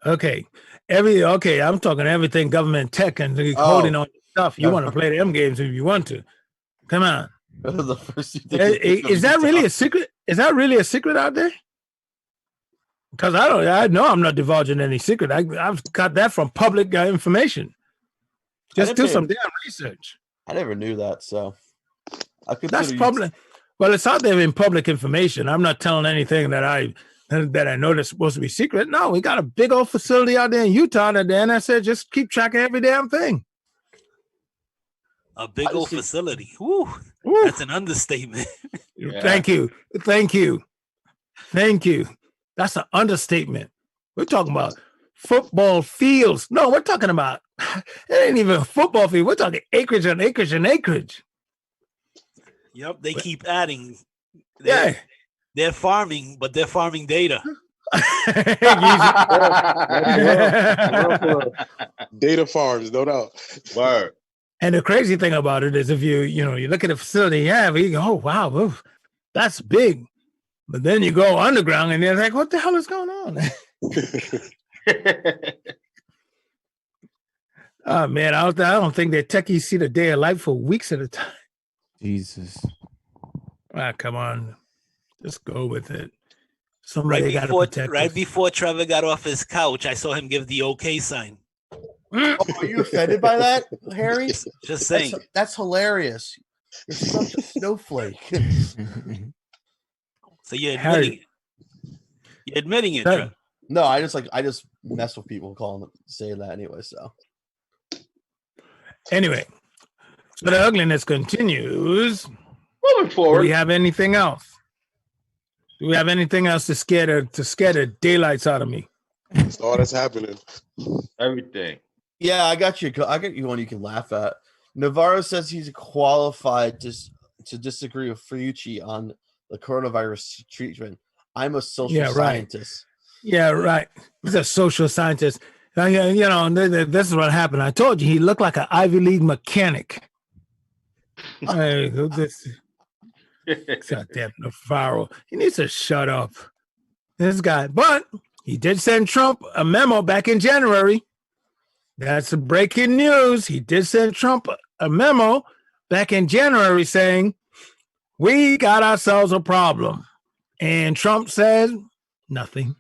Okay. I'm talking everything government tech and holding on to stuff. You want to play them games if you want to. Come on. The first is that really a secret? Is that really a secret out there? Because I know I'm not divulging any secret. I've got that from public information. Just do some damn research. I never knew that, so that's public. Well, it's out there in public information. I'm not telling anything that I know that's supposed to be secret. No, we got a big old facility out there in Utah that the NSA just keep track of every damn thing. A big old facility. Woo. That's an understatement. Yeah. Thank you. That's an understatement. We're talking about football fields. No, we're talking about, it ain't even a football field. We're talking acreage and acreage and acreage. Yep, they keep adding. Yeah. They're farming, but they're farming data. Data farms, no doubt. Word. And the crazy thing about it is, if you look at the facility you have, you go, oh, wow, oof, that's big. But then you go underground and they're like, what the hell is going on? Oh, man, I don't think that techies see the day of light for weeks at a time. Jesus. Come on. Just go with it. Somebody got to protect Right us. before Trevor got off his couch, I saw him give the okay sign. Oh, are you offended by that, Harry? Just saying. That's hilarious. You're such a snowflake. So you're admitting it. You're admitting it, Trevor. No, I just mess with people saying that anyway. So anyway, so the ugliness continues. Moving forward. Do we have anything else? Do we have anything else to scare the daylights out of me? That's all that's happening. Everything. Yeah, I got you one you can laugh at. Navarro says he's qualified to disagree with Fauci on the coronavirus treatment. I'm a social scientist. Yeah, right. He's a social scientist. This is what happened. I told you he looked like an Ivy League mechanic. Goddamn Navarro. He needs to shut up. This guy. But he did send Trump a memo back in January. That's breaking news. He did send Trump a memo back in January saying, we got ourselves a problem. And Trump said, nothing.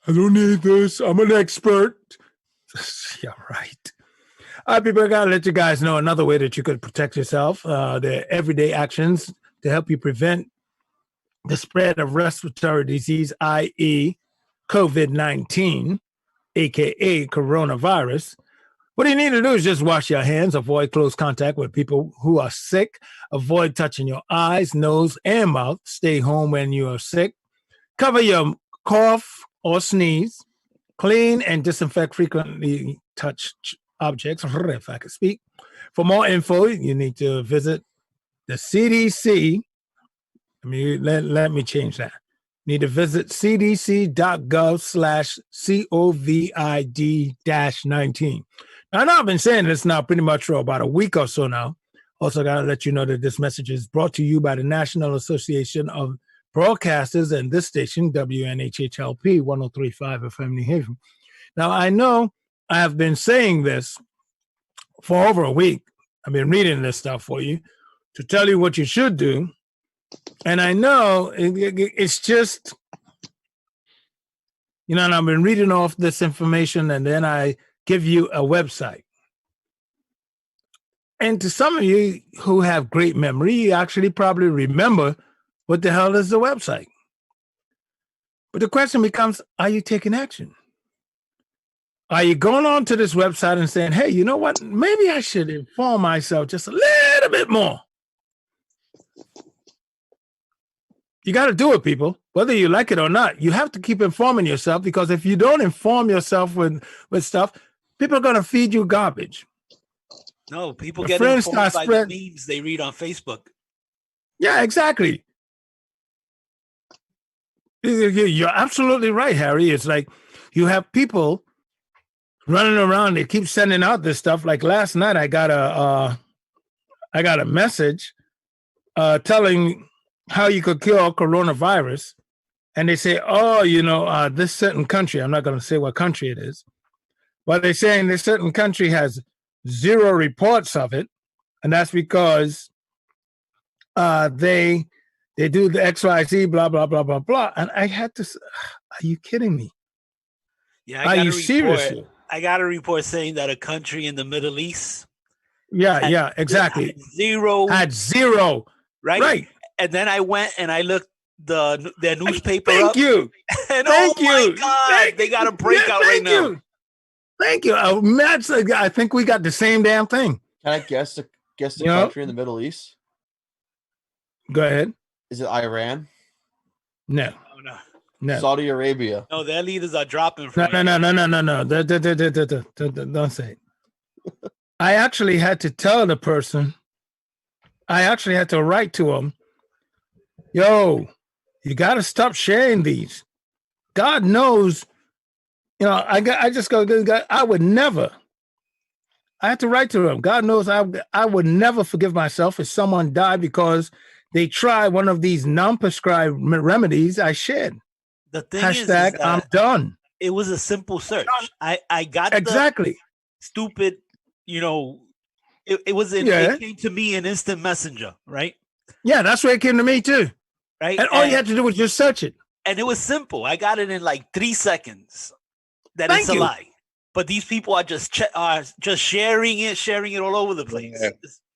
I don't need this. I'm an expert. Yeah, right. All right, people, I got to let you guys know another way that you could protect yourself. The everyday actions to help you prevent the spread of respiratory disease, i.e. COVID-19, a.k.a. coronavirus. What you need to do is just wash your hands, avoid close contact with people who are sick, avoid touching your eyes, nose, and mouth, stay home when you are sick, cover your cough or sneeze, clean and disinfect frequently touched objects, if I could speak. For more info, you need to visit the CDC. Let me change that. need to visit cdc.gov/COVID-19. Now, I know I've been saying this now pretty much for about a week or so now. Also, got to let you know that this message is brought to you by the National Association of Broadcasters and this station, WNHHLP 103.5 FM New Haven. Now, I know I have been saying this for over a week. I've been reading this stuff for you to tell you what you should do. And I know it's just, and I've been reading off this information and then I give you a website. And to some of you who have great memory, you actually probably remember what the hell is the website. But the question becomes, are you taking action? Are you going on to this website and saying, hey, you know what? Maybe I should inform myself just a little bit more. You got to do it, people. Whether you like it or not, you have to keep informing yourself, because if you don't inform yourself with stuff, people are going to feed you garbage. No, people get informed by the memes they read on Facebook. Yeah, exactly. You're absolutely right, Harry. It's like you have people running around. They keep sending out this stuff. Like last night, I got a message telling how you could cure coronavirus. And they say, this certain country, I'm not going to say what country it is, but they're saying this certain country has 0 reports of it. And that's because they do the XYZ, blah, blah, blah, blah, blah. And I had to say, are you kidding me? Yeah, are you serious? I got a report saying that a country in the Middle East. Yeah, exactly. Had zero. Right. And then I went and I looked their newspaper up. Thank you. And Thank my God, they got a breakout right now. Thank you. Matt, I think we got the same damn thing. Can I guess the country in the Middle East? Go ahead. Is it Iran? No. No. Saudi Arabia. No, their leaders are dropping. No. Don't say it. I actually had to tell the person. I actually had to write to him. Yo, you got to stop sharing these. God knows. I just go. I would never. I had to write to him. God knows I would never forgive myself if someone died because they tried one of these non-prescribed remedies I shared. The thing #, is I'm done. It was a simple search. I got exactly stupid. It was. It came to me in instant messenger, right? Yeah, that's where it came to me too. Right, and all you had to do was just search it, and it was simple. I got it in like 3 seconds. It's a lie, but these people are just sharing it all over the place.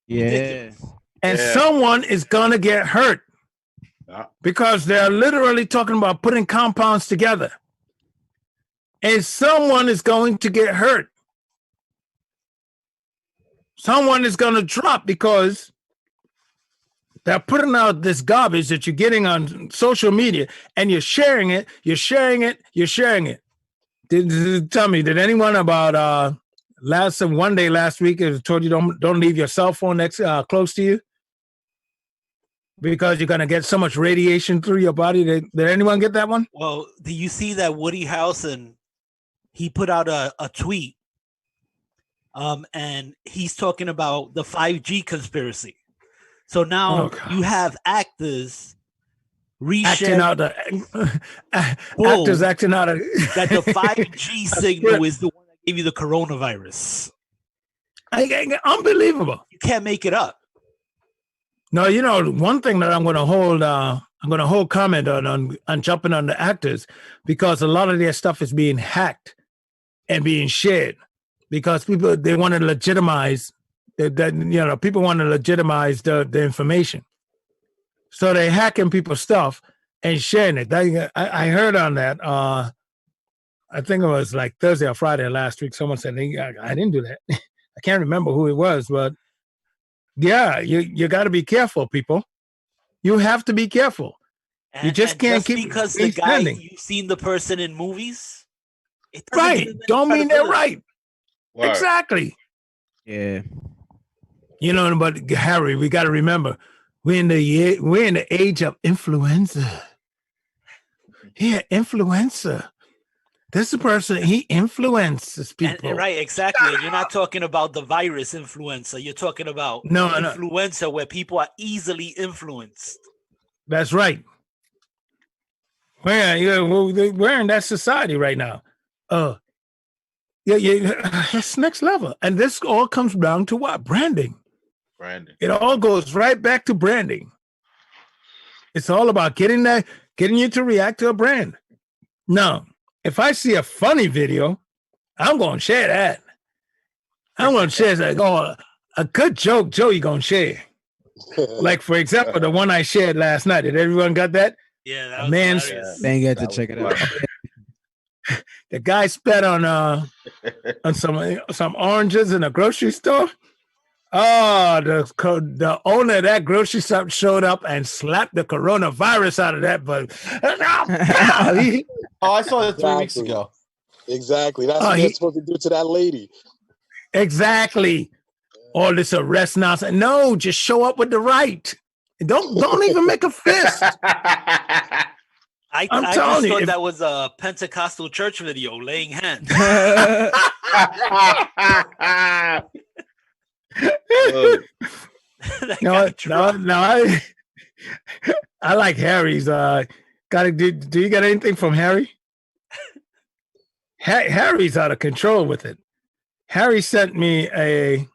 Yeah. And someone is gonna get hurt because they're literally talking about putting compounds together, and someone is going to get hurt. Someone is going to drop because they're putting out this garbage that you're getting on social media, and you're sharing it. Tell me, did anyone about one day last week told you don't leave your cell phone next close to you because you're going to get so much radiation through your body? Did anyone get that one? Well, do you see that Woody Harrelson? He put out a tweet. And he's talking about the 5G conspiracy. So now you have actors acting out that the 5G signal is the one that gave you the coronavirus. Unbelievable. You can't make it up. No, one thing that I'm going to hold comment on jumping on the actors, because a lot of their stuff is being hacked and being shared. Because people, they want to legitimize people want to legitimize the information. So they're hacking people's stuff and sharing it. I heard on that. I think it was like Thursday or Friday last week. Someone said, I didn't do that. I can't remember who it was, but yeah, you got to be careful, people. You have to be careful. You just can't keep because the guy you've seen the person in movies. Right. Don't mean they're right. Wow. Exactly. Yeah. But Harry, we got to remember we're in the age of influenza. Yeah, influencer. This person, he influences people. Right, exactly. You're not talking about the virus influencer. You're talking about influencer where people are easily influenced. That's right. We're in that society right now. It's next level. And this all comes down to what? Branding. It all goes right back to branding. It's all about getting you to react to a brand. Now, if I see a funny video, I'm going to share that. I'm going to share a good joke, Joey going to share. Like, for example, the one I shared last night. Did everyone got that? Yeah, that was Man get to check it out. The guy spat on some oranges in a grocery store. Oh, the owner of that grocery store showed up and slapped the coronavirus out of that. But I saw it 3 weeks ago. Exactly. That's what they're supposed to do to that lady. Exactly. All this arrest now. No, just show up with the right. Don't even make a fist. I just thought that was a Pentecostal church video, laying hands. I like Harry's. Do you got anything from Harry? Harry's out of control with it. Harry sent me a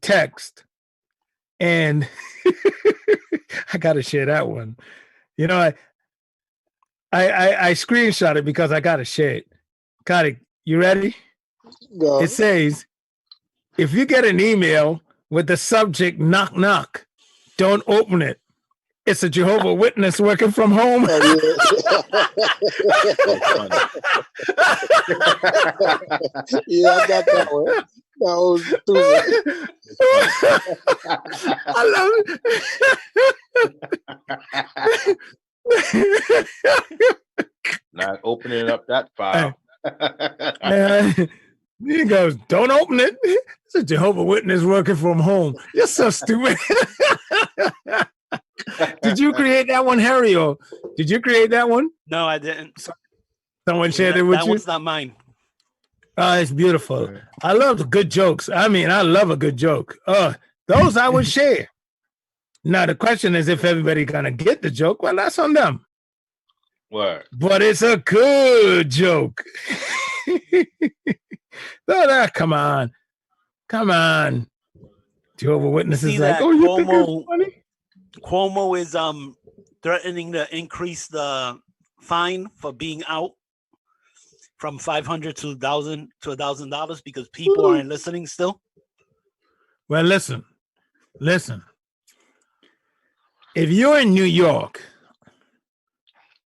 text, and I gotta share that one. You know, I screenshot it because I gotta share it. Got it. You ready? No. It says, if you get an email with the subject knock knock, don't open it. It's a Jehovah's Witness working from home. Yeah, I got that one. That was stupid. I love it. Not opening up that file. He goes, don't open it. It's a Jehovah's Witness working from home. You're so stupid. Did you create that one, Harry, or did you create that one? No, I didn't. Someone shared it with you? That one's not mine. Oh, it's beautiful. I love the good jokes. I mean, I love a good joke. Those I would share. Now, the question is if everybody going to get the joke. Well, that's on them. What? But it's a good joke. Come on. Jehovah's Witnesses like, you think it's funny? Cuomo is threatening to increase the fine for being out from $500 to $1,000 because people aren't listening still. Well, listen. If you're in New York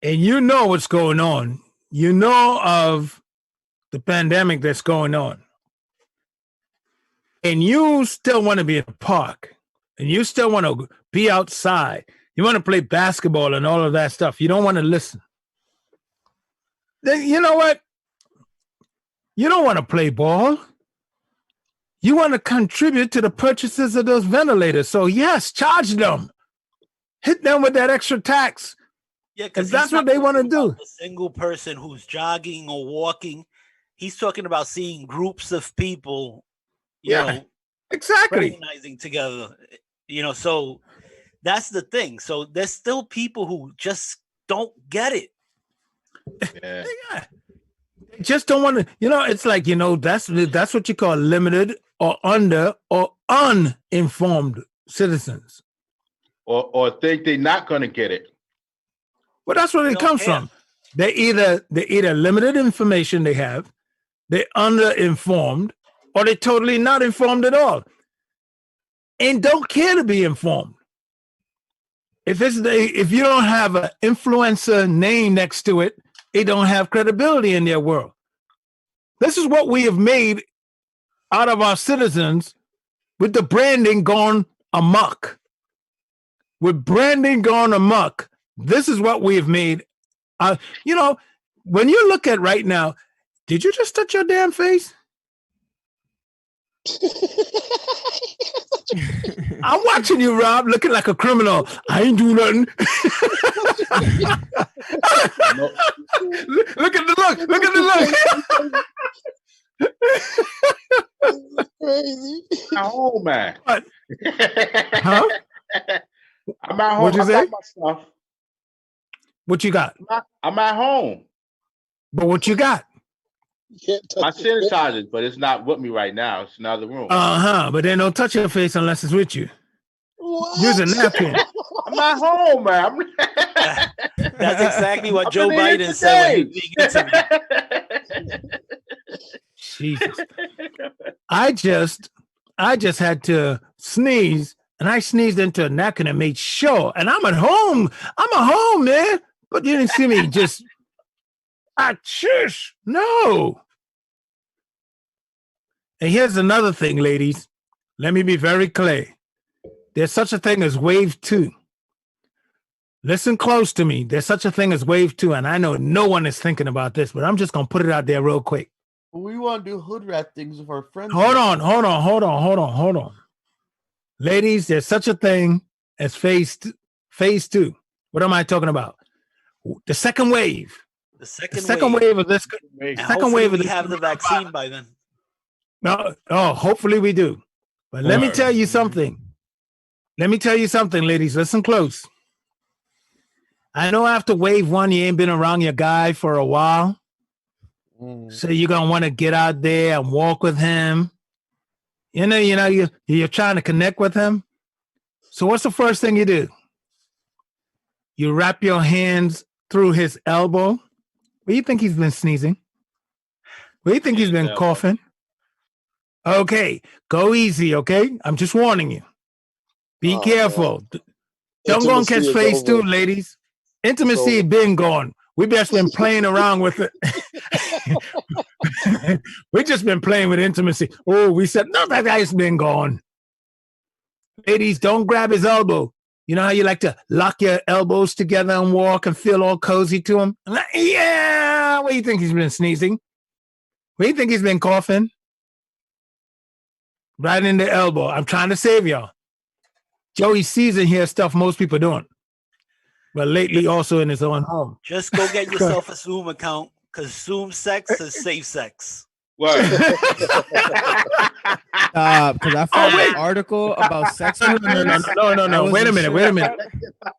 and you know what's going on, you know of the pandemic that's going on, and you still want to be in the park, and you still want to be outside, you want to play basketball and all of that stuff, you don't want to listen. Then you know what? You don't want to play ball. You want to contribute to the purchases of those ventilators. So yes, charge them. Hit them with that extra tax. Yeah, because that's what they want to do. A single person who's jogging or walking. He's talking about seeing groups of people, you know, exactly, organizing together. You know, so that's the thing. So there's still people who just don't get it. Yeah. They just don't want to, it's like, that's what you call limited or under or uninformed citizens. Or think they're not going to get it. Well, that's where it comes from. They either limited information they have, they're underinformed, or they're totally not informed at all, and don't care to be informed. If you don't have an influencer name next to it, it don't have credibility in their world. This is what we have made out of our citizens with the branding gone amok. With branding gone amok, this is what we have made. When you look at right now, did you just touch your damn face? I'm watching you, Rob, looking like a criminal. I ain't do nothing. Look at the look. Look at the look. Crazy. I'm home, man. What? Huh? I'm at home. What'd you I say? got my stuff. What you got? I'm at home. But what you got? My sanitizers, but it's not with me right now. It's in another room. But then don't touch your face unless it's with you. What? Use a napkin. I'm at home, man. That's exactly what Joe Biden said when he was being interviewed. Jesus. I just had to sneeze, and I sneezed into a napkin and made sure. And I'm at home. I'm at home, man. But you didn't see me just shush. No. And here's another thing, ladies. Let me be very clear. There's such a thing as wave 2. Listen close to me. There's such a thing as wave 2, and I know no one is thinking about this, but I'm just going to put it out there real quick. We want to do hood rat things with our friends. Hold on. Ladies, there's such a thing as phase 2. What am I talking about? The second wave. The second wave of this. Second wave of this. We have the vaccine by then. No, hopefully we do. But let me tell you something. Ladies. Listen close. I know after wave 1, you ain't been around your guy for a while. So you're going to want to get out there and walk with him. You're trying to connect with him. So what's the first thing you do? You wrap your hands through his elbow. Where do you think he's been sneezing? Where do you think he's been coughing? Okay, go easy, okay? I'm just warning you. Be careful. Man. Don't go and catch phase 2, ladies. Intimacy been gone. We've just been playing around with it. We've just been playing with intimacy. Oh, we said, no, that guy's been gone. Ladies, don't grab his elbow. You know how you like to lock your elbows together and walk and feel all cozy to him? Yeah, where do you think he's been sneezing? Where do you think he's been coughing? Right in the elbow. I'm trying to save y'all. Joey season here stuff most people don't. But lately also in his own home. Just go get yourself a Zoom account, because Zoom sex is safe sex. Because I found an article about sex. No. Wait a minute.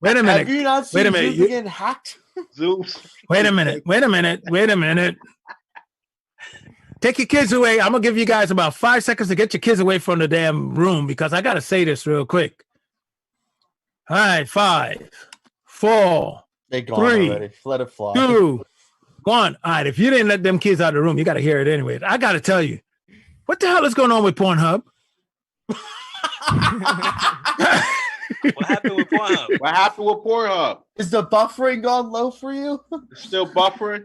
Have you not seen Zoom getting hacked? Wait a minute. Take your kids away. I'm going to give you guys about 5 seconds to get your kids away from the damn room, because I got to say this real quick. All right, 5, 4, They gone 3, already. Let it fly. 2, 1. All right, if you didn't let them kids out of the room, you got to hear it anyway. I got to tell you, what the hell is going on with Pornhub? What happened with Pornhub? What happened with Pornhub? Is the buffering gone low for you? It's still buffering?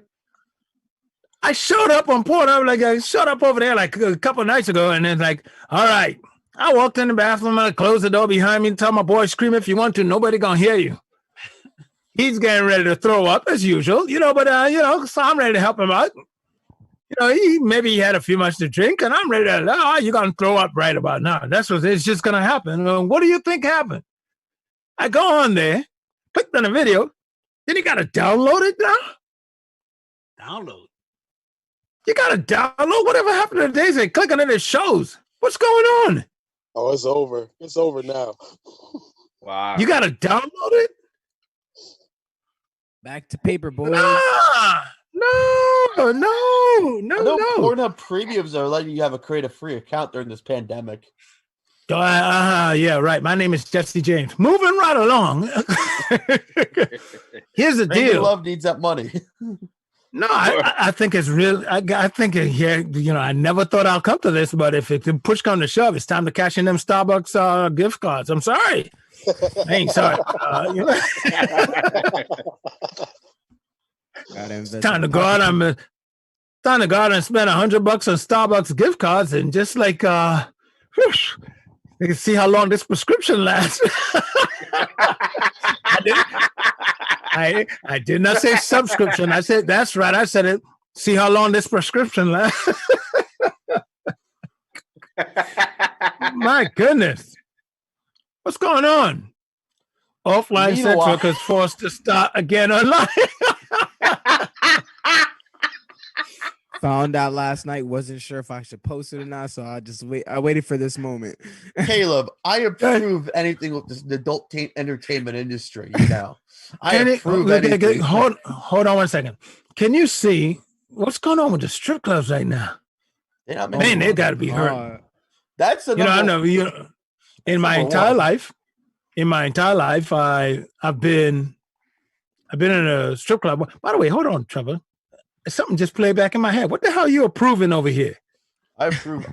I showed up on Pornhub, I showed up over there like a couple of nights ago, and then all right. I walked in the bathroom, I closed the door behind me and tell my boy, scream if you want to, nobody gonna hear you. He's getting ready to throw up as usual, but so I'm ready to help him out. Maybe he had a few much to drink, and I'm ready to, you're gonna throw up right about now. That's what it's just gonna happen. What do you think happened? I go on there, clicked on the video, then you gotta download it now? Download? You gotta download whatever happened to the days they click on it, it shows. What's going on? Oh, it's over. It's over now. Wow. You gotta download it? Back to paper, boys. No. Pornhub premiums are letting you create a free account during this pandemic. Yeah, right. My name is Jesse James. Moving right along. Here's the deal. Love needs that money. No, I think it's real. I think I never thought I'll come to this, but if push comes to shove, it's time to cash in them Starbucks gift cards. I'm sorry. I ain't sorry. Time to go out and spend $100 on Starbucks gift cards, and just you can see how long this prescription lasts. I did not say subscription. I said, that's right. I said it. See how long this prescription lasts. My goodness. What's going on? Offline Meanwhile- Centric is forced to start again online. Found out last night, wasn't sure if I should post it or not, so I waited for this moment. Caleb, I approve anything with this adult entertainment industry. You know, I Can it- approve okay, anything. hold on 1 second. Can you see what's going on with the strip clubs right now? Man, they got to be hurt. That's the I know. In my entire life, I've been in a strip club. By the way, hold on, Trevor. Something just played back in my head. What the hell are you approving over here? I approve.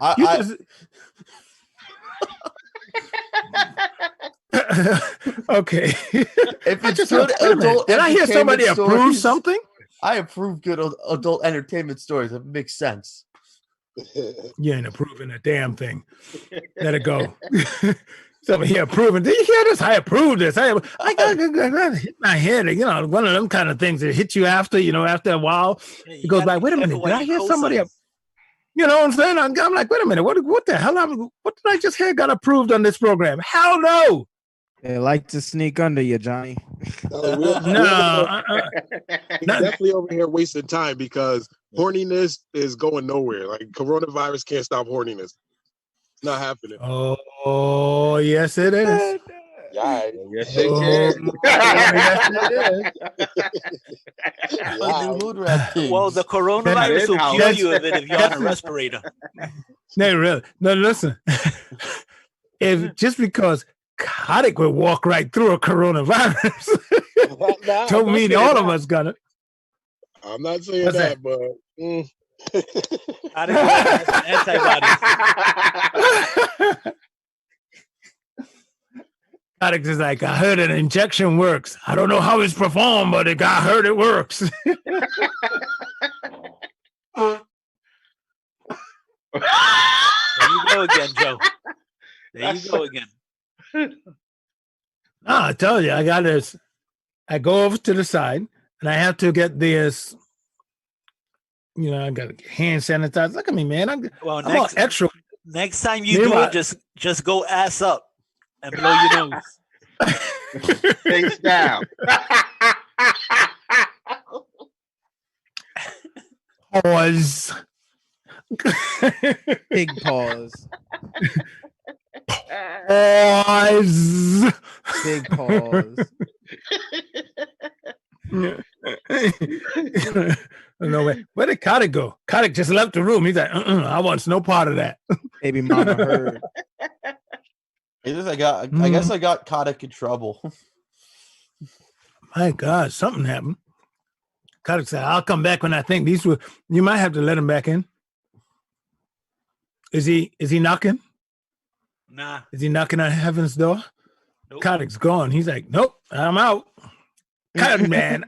Okay. If it's good adult, did I hear somebody approve stories, something? I approve good adult entertainment stories. It makes sense. You ain't approving a damn thing. Let it go. Somebody here approving. Did you hear this? I approve this. I got hit my head. One of them kind of things that hit you after, after a while. It goes back. Wait a minute. Did I hear somebody? You know what I'm saying? I'm like, wait a minute. What the hell? What did I just hear got approved on this program? Hell no. They like to sneak under you, Johnny. We're definitely over here wasting time because horniness is going nowhere. Like coronavirus can't stop horniness. It's not happening. Oh, yes, it is. Yeah, yes, it can. Yes, Well, the coronavirus will kill you if you're on a respirator. No, really. No, listen. If just because Kotick would walk right through a coronavirus, don't mean all of us got it. I'm not saying What's that, but antibodies. Kotick is like, I heard an injection works. I don't know how it's performed, but I heard it works. There you go again, Joe. There you go again. I tell you, I got this. I go over to the side and I have to get this. I got hand sanitizer. Look at me, man. I'm all extra. Next time you do it, just go ass up and blow your nose. Face down. Pause. Big pause. Pause. Big pause. No way. Where did Kotick go? Kotick just left the room. He's like, I want no part of that. Baby mama heard. I guess I got Kotick in trouble. My God, something happened. Kotick said, I'll come back when I think these were. You might have to let him back in. Is he knocking? Nah. Is he knocking on heaven's door? Nope. Kotick's gone. He's like, nope, I'm out. Kotick, man.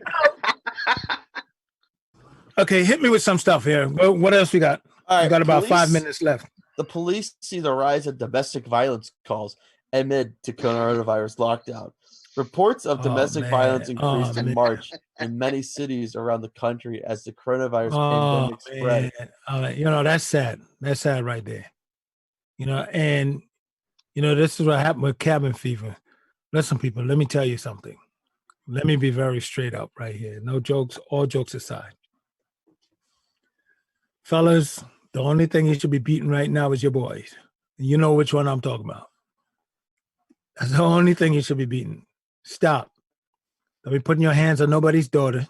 Okay, hit me with some stuff here. What else we got? All right, we got about police, 5 minutes left. The police see the rise of domestic violence calls amid to coronavirus lockdown. Reports of domestic violence increased in March in many cities around the country as the coronavirus pandemic spread. That's sad. That's sad right there. And this is what happened with cabin fever. Listen, people, let me tell you something. Let me be very straight up right here. No jokes, all jokes aside. Fellas, the only thing you should be beating right now is your boys. You know which one I'm talking about. That's the only thing you should be beating. Stop. Don't be putting your hands on nobody's daughter.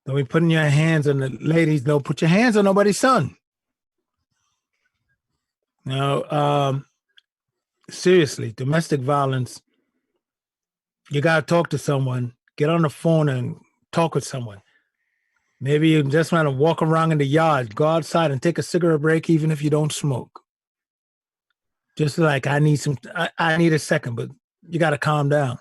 Don't be putting your hands on the ladies. Don't put your hands on nobody's son. Now, seriously, domestic violence, you got to talk to someone. Get on the phone and talk with someone. Maybe you just want to walk around in the yard, go outside and take a cigarette break, even if you don't smoke. Just like I need a second, but you got to calm down.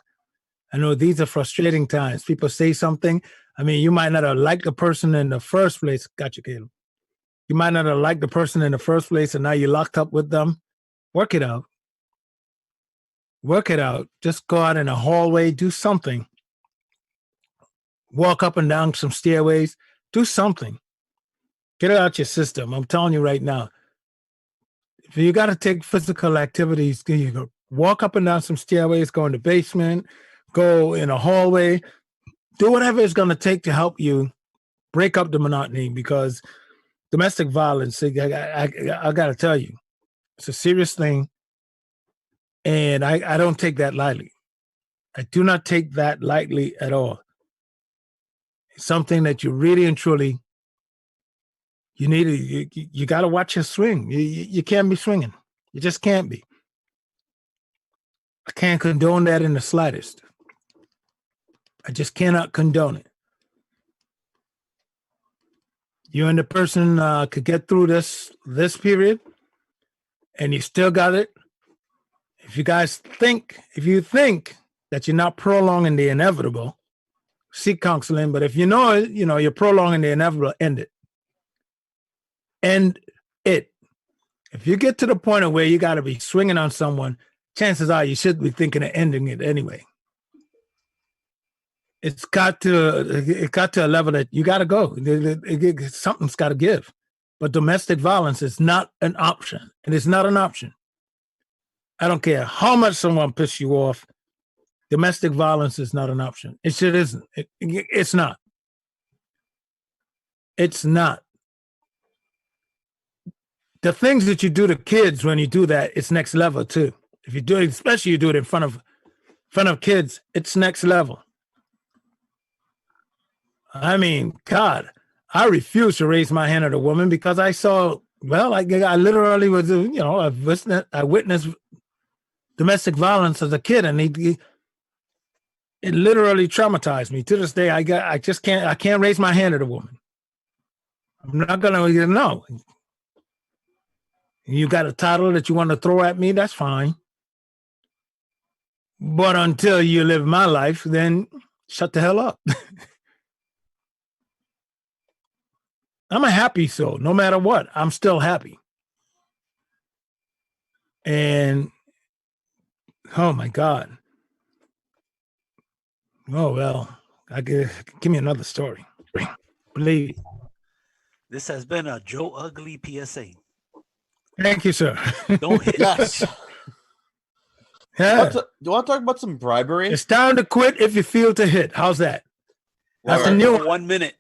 I know these are frustrating times. People say something. I mean, you might not have liked the person in the first place. Got you, Caleb. You might not have liked the person in the first place, and now you're locked up with them. Work it out. Work it out. Just go out in a hallway, do something. Walk up and down some stairways. Do something. Get it out your system. I'm telling you right now. If you got to take physical activities, you go walk up and down some stairways, go in the basement, go in a hallway, do whatever it's going to take to help you break up the monotony, because domestic violence, I got to tell you, it's a serious thing. And I don't take that lightly. I do not take that lightly at all. It's something that you really and truly, you got to watch your swing. You can't be swinging. You just can't be. I can't condone that in the slightest. I just cannot condone it. You and the person could get through this period, and you still got it. If you think that you're not prolonging the inevitable, seek counseling. But if you know you're prolonging the inevitable, end it. End it. If you get to the point of where you got to be swinging on someone, chances are you should be thinking of ending it anyway. It got to a level that you got to go. Something's got to give. But domestic violence is not an option. It is not an option. I don't care how much someone pisses you off. Domestic violence is not an option. It sure isn't. It's not. It's not. The things that you do to kids when you do that, it's next level too. If you do it, especially you do it in front of kids, it's next level. I mean, God, I refuse to raise my hand at a woman because I saw, well, I literally was, I witnessed domestic violence as a kid, and it literally traumatized me. To this day, I can't raise my hand at a woman. I'm not gonna, no. You got a title that you want to throw at me, that's fine. But until you live my life, then shut the hell up. I'm a happy soul. No matter what, I'm still happy. And, oh my God. Oh, well, give me another story. Believe it. This has been a Joe Ugly PSA. Thank you, sir. Don't hit. Yes. Yeah. Do you want to talk about some bribery? It's time to quit if you feel to hit. How's that? That's a new one. 1 minute.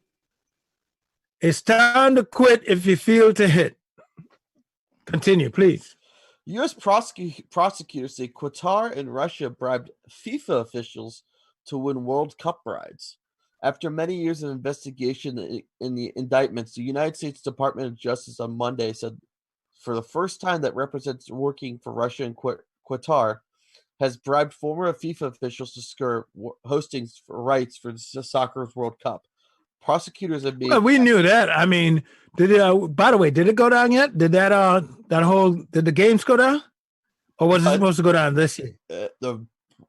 It's time to quit if you feel to hit. Continue, please. U.S. prosecutors say Qatar and Russia bribed FIFA officials to win World Cup rides. After many years of investigation in the indictments, the United States Department of Justice on Monday said for the first time that represents working for Russia and Qatar has bribed former FIFA officials to secure hosting rights for the Soccer's World Cup. Prosecutors have made. Well, we knew that. I mean, by the way, did it go down yet? Did did the games go down, or was it supposed to go down this year? I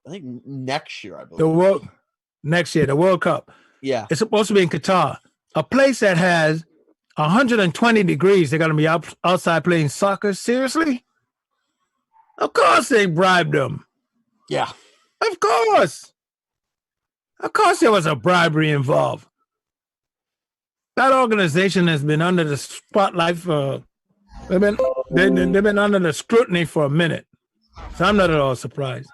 think next year, I believe. The World Cup. Yeah, it's supposed to be in Qatar, a place that has 120 degrees. They're going to be outside playing soccer. Seriously? Of course they bribed them. Yeah, of course. Of course there was a bribery involved. That organization has been under the spotlight for, they've been under the scrutiny for a minute. So I'm not at all surprised.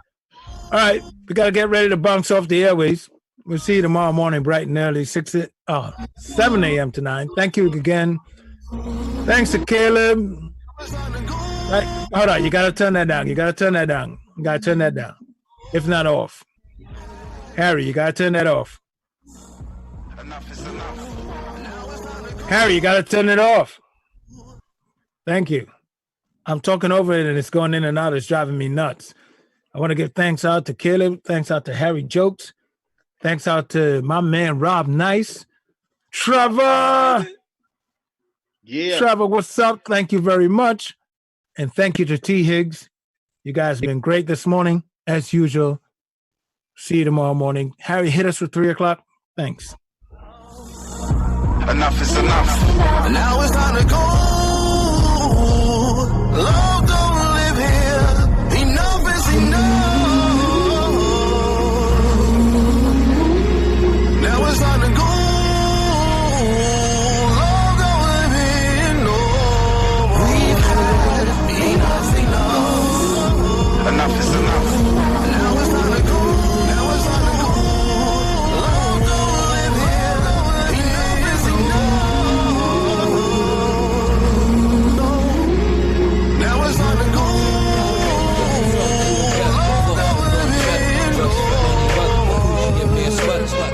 All right, we got to get ready to bounce off the airways. We'll see you tomorrow morning bright and early, 7 a.m. to 9. Thank you again. Thanks to Caleb. Right, hold on, you got to turn that down. You got to turn that down. If not off. Harry, you got to turn that off. Harry, you got to turn it off. Thank you. I'm talking over it and it's going in and out. It's driving me nuts. I want to give thanks out to Caleb. Thanks out to Harry Jokes. Thanks out to my man, Rob Nice. Trevor. Yeah. Trevor, what's up? Thank you very much. And thank you to T. Higgs. You guys have been great this morning, as usual. See you tomorrow morning. Harry, hit us for 3 o'clock. Thanks. Enough is enough. Now it's time to go. Love don't live here. Enough is enough. Now it's time to go. Love don't live here. No. We've had enough.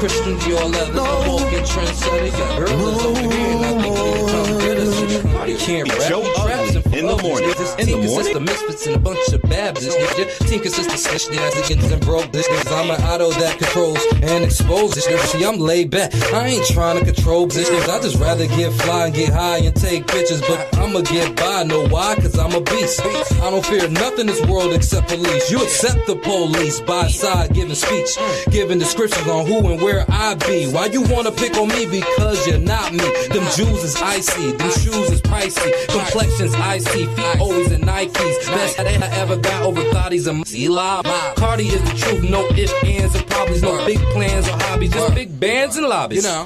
Christian Dior leather, I'm walking trendsetter. Your girl is over here, and I think you come get us. You can't rap, Joe you traps Ugly and in the morning. In the morning, the misfits and a bunch of Baptists. Your team consists of snitch niggas and broke this. I'm an auto that controls and exposes. See, I'm laid back. I ain't trying to control positions. I just rather get fly and get high and take pictures. But I'ma get by. Know why? Cause I'm a beast. I don't fear nothing in this world except police. You accept the police by side giving speech, giving descriptions on who and where I be. Why you wanna pick on me? Because you're not me. Them Jews is icy, them shoes is pricey, complexion's icy, feet always in Nikes. Best that I ever got over thotties and Eli. Cardi is the truth, no ifs, ands, and probably no big plans or hobbies, just big bands and lobbies. You know,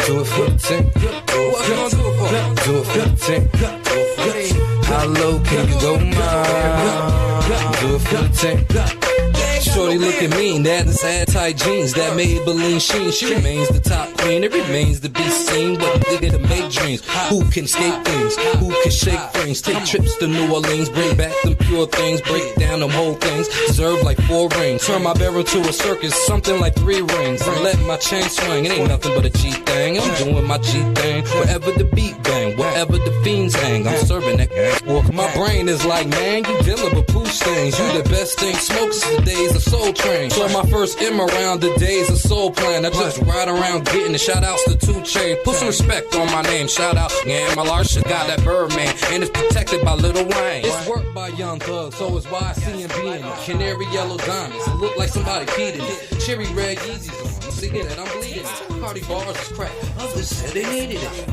do it for the team. What you gonna do it for? Do it for the team. How low can you go, man? Do it for the team. Shorty looking mean, that is sad tight jeans, that Maybelline sheen. She remains the top queen, it remains to be seen. But nigga to make dreams, who can skate things, who can shake things, take trips to New Orleans, bring back them pure things, break down them whole things, deserve like 4 rings. Turn my barrel to a circus, something like 3 rings, and let my chain swing. It ain't nothing but a G thing, I'm doing my G thing. Wherever the beat bang, wherever the fiends hang, I'm serving that work. My brain is like, man, you dealing with poo stains. You the best thing, smokes the days of Soul Train. So my first M around the days of Soul Plan. I just ride around getting the shout outs to 2 Chainz. Put some respect on my name, shout out, yeah, my Larson got that Birdman, and it's protected by Lil Wayne. It's worked by Young Thug, so it's YCMB in it. Canary yellow diamonds, it look like somebody peed in it. Cherry red Yeezys on, you see that I'm bleeding. Cardi bars is crack, others said they needed it.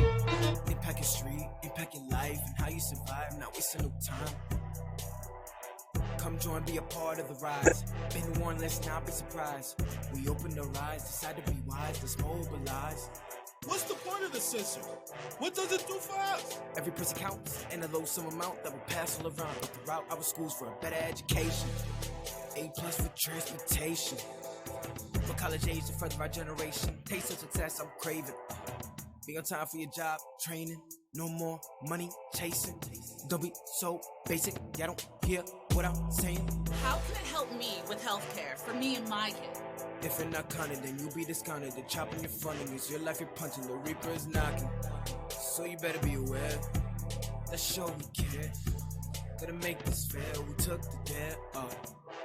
Impact your street, impact your life, and how you survive, not wasting no time. Come join, be a part of the rise. Been warned, let's not be surprised. We open our eyes, decide to be wise, let's mobilize. What's the point of the censor? What does it do for us? Every person counts, and a low sum amount that will pass all around. But throughout our schools for a better education. A+ for transportation. For college age to further our generation. Taste of success, I'm craving. Be on time for your job, training. No more money chasing. Don't be so basic, y'all don't hear what I'm saying. How can it help me with healthcare for me and my kid? If you're not counted, then you'll be discounted. The chop in your funding is your life you're punching. The reaper is knocking. So you better be aware. Let's show we care. Gotta make this fair. We took the dare up.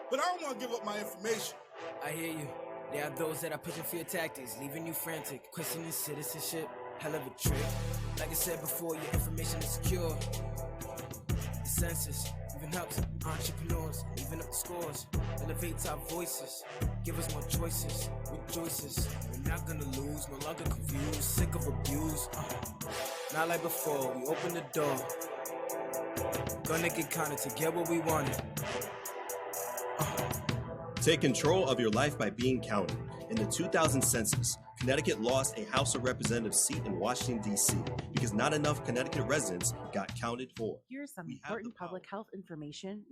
But I don't want to give up my information. I hear you. There are those that are pushing fear tactics, leaving you frantic, questioning citizenship. Hell of a trick. Like I said before, your information is secure. The census even helps entrepreneurs, even up the scores. Elevates our voices, give us more choices, rejoices. We're not gonna lose, no longer confused, sick of abuse. Not like before, we open the door. Gonna get counted to get what we wanted. Take control of your life by being counted. In the 2000 census, Connecticut lost a House of Representatives seat in Washington, D.C. because not enough Connecticut residents got counted for. Here's some important public health information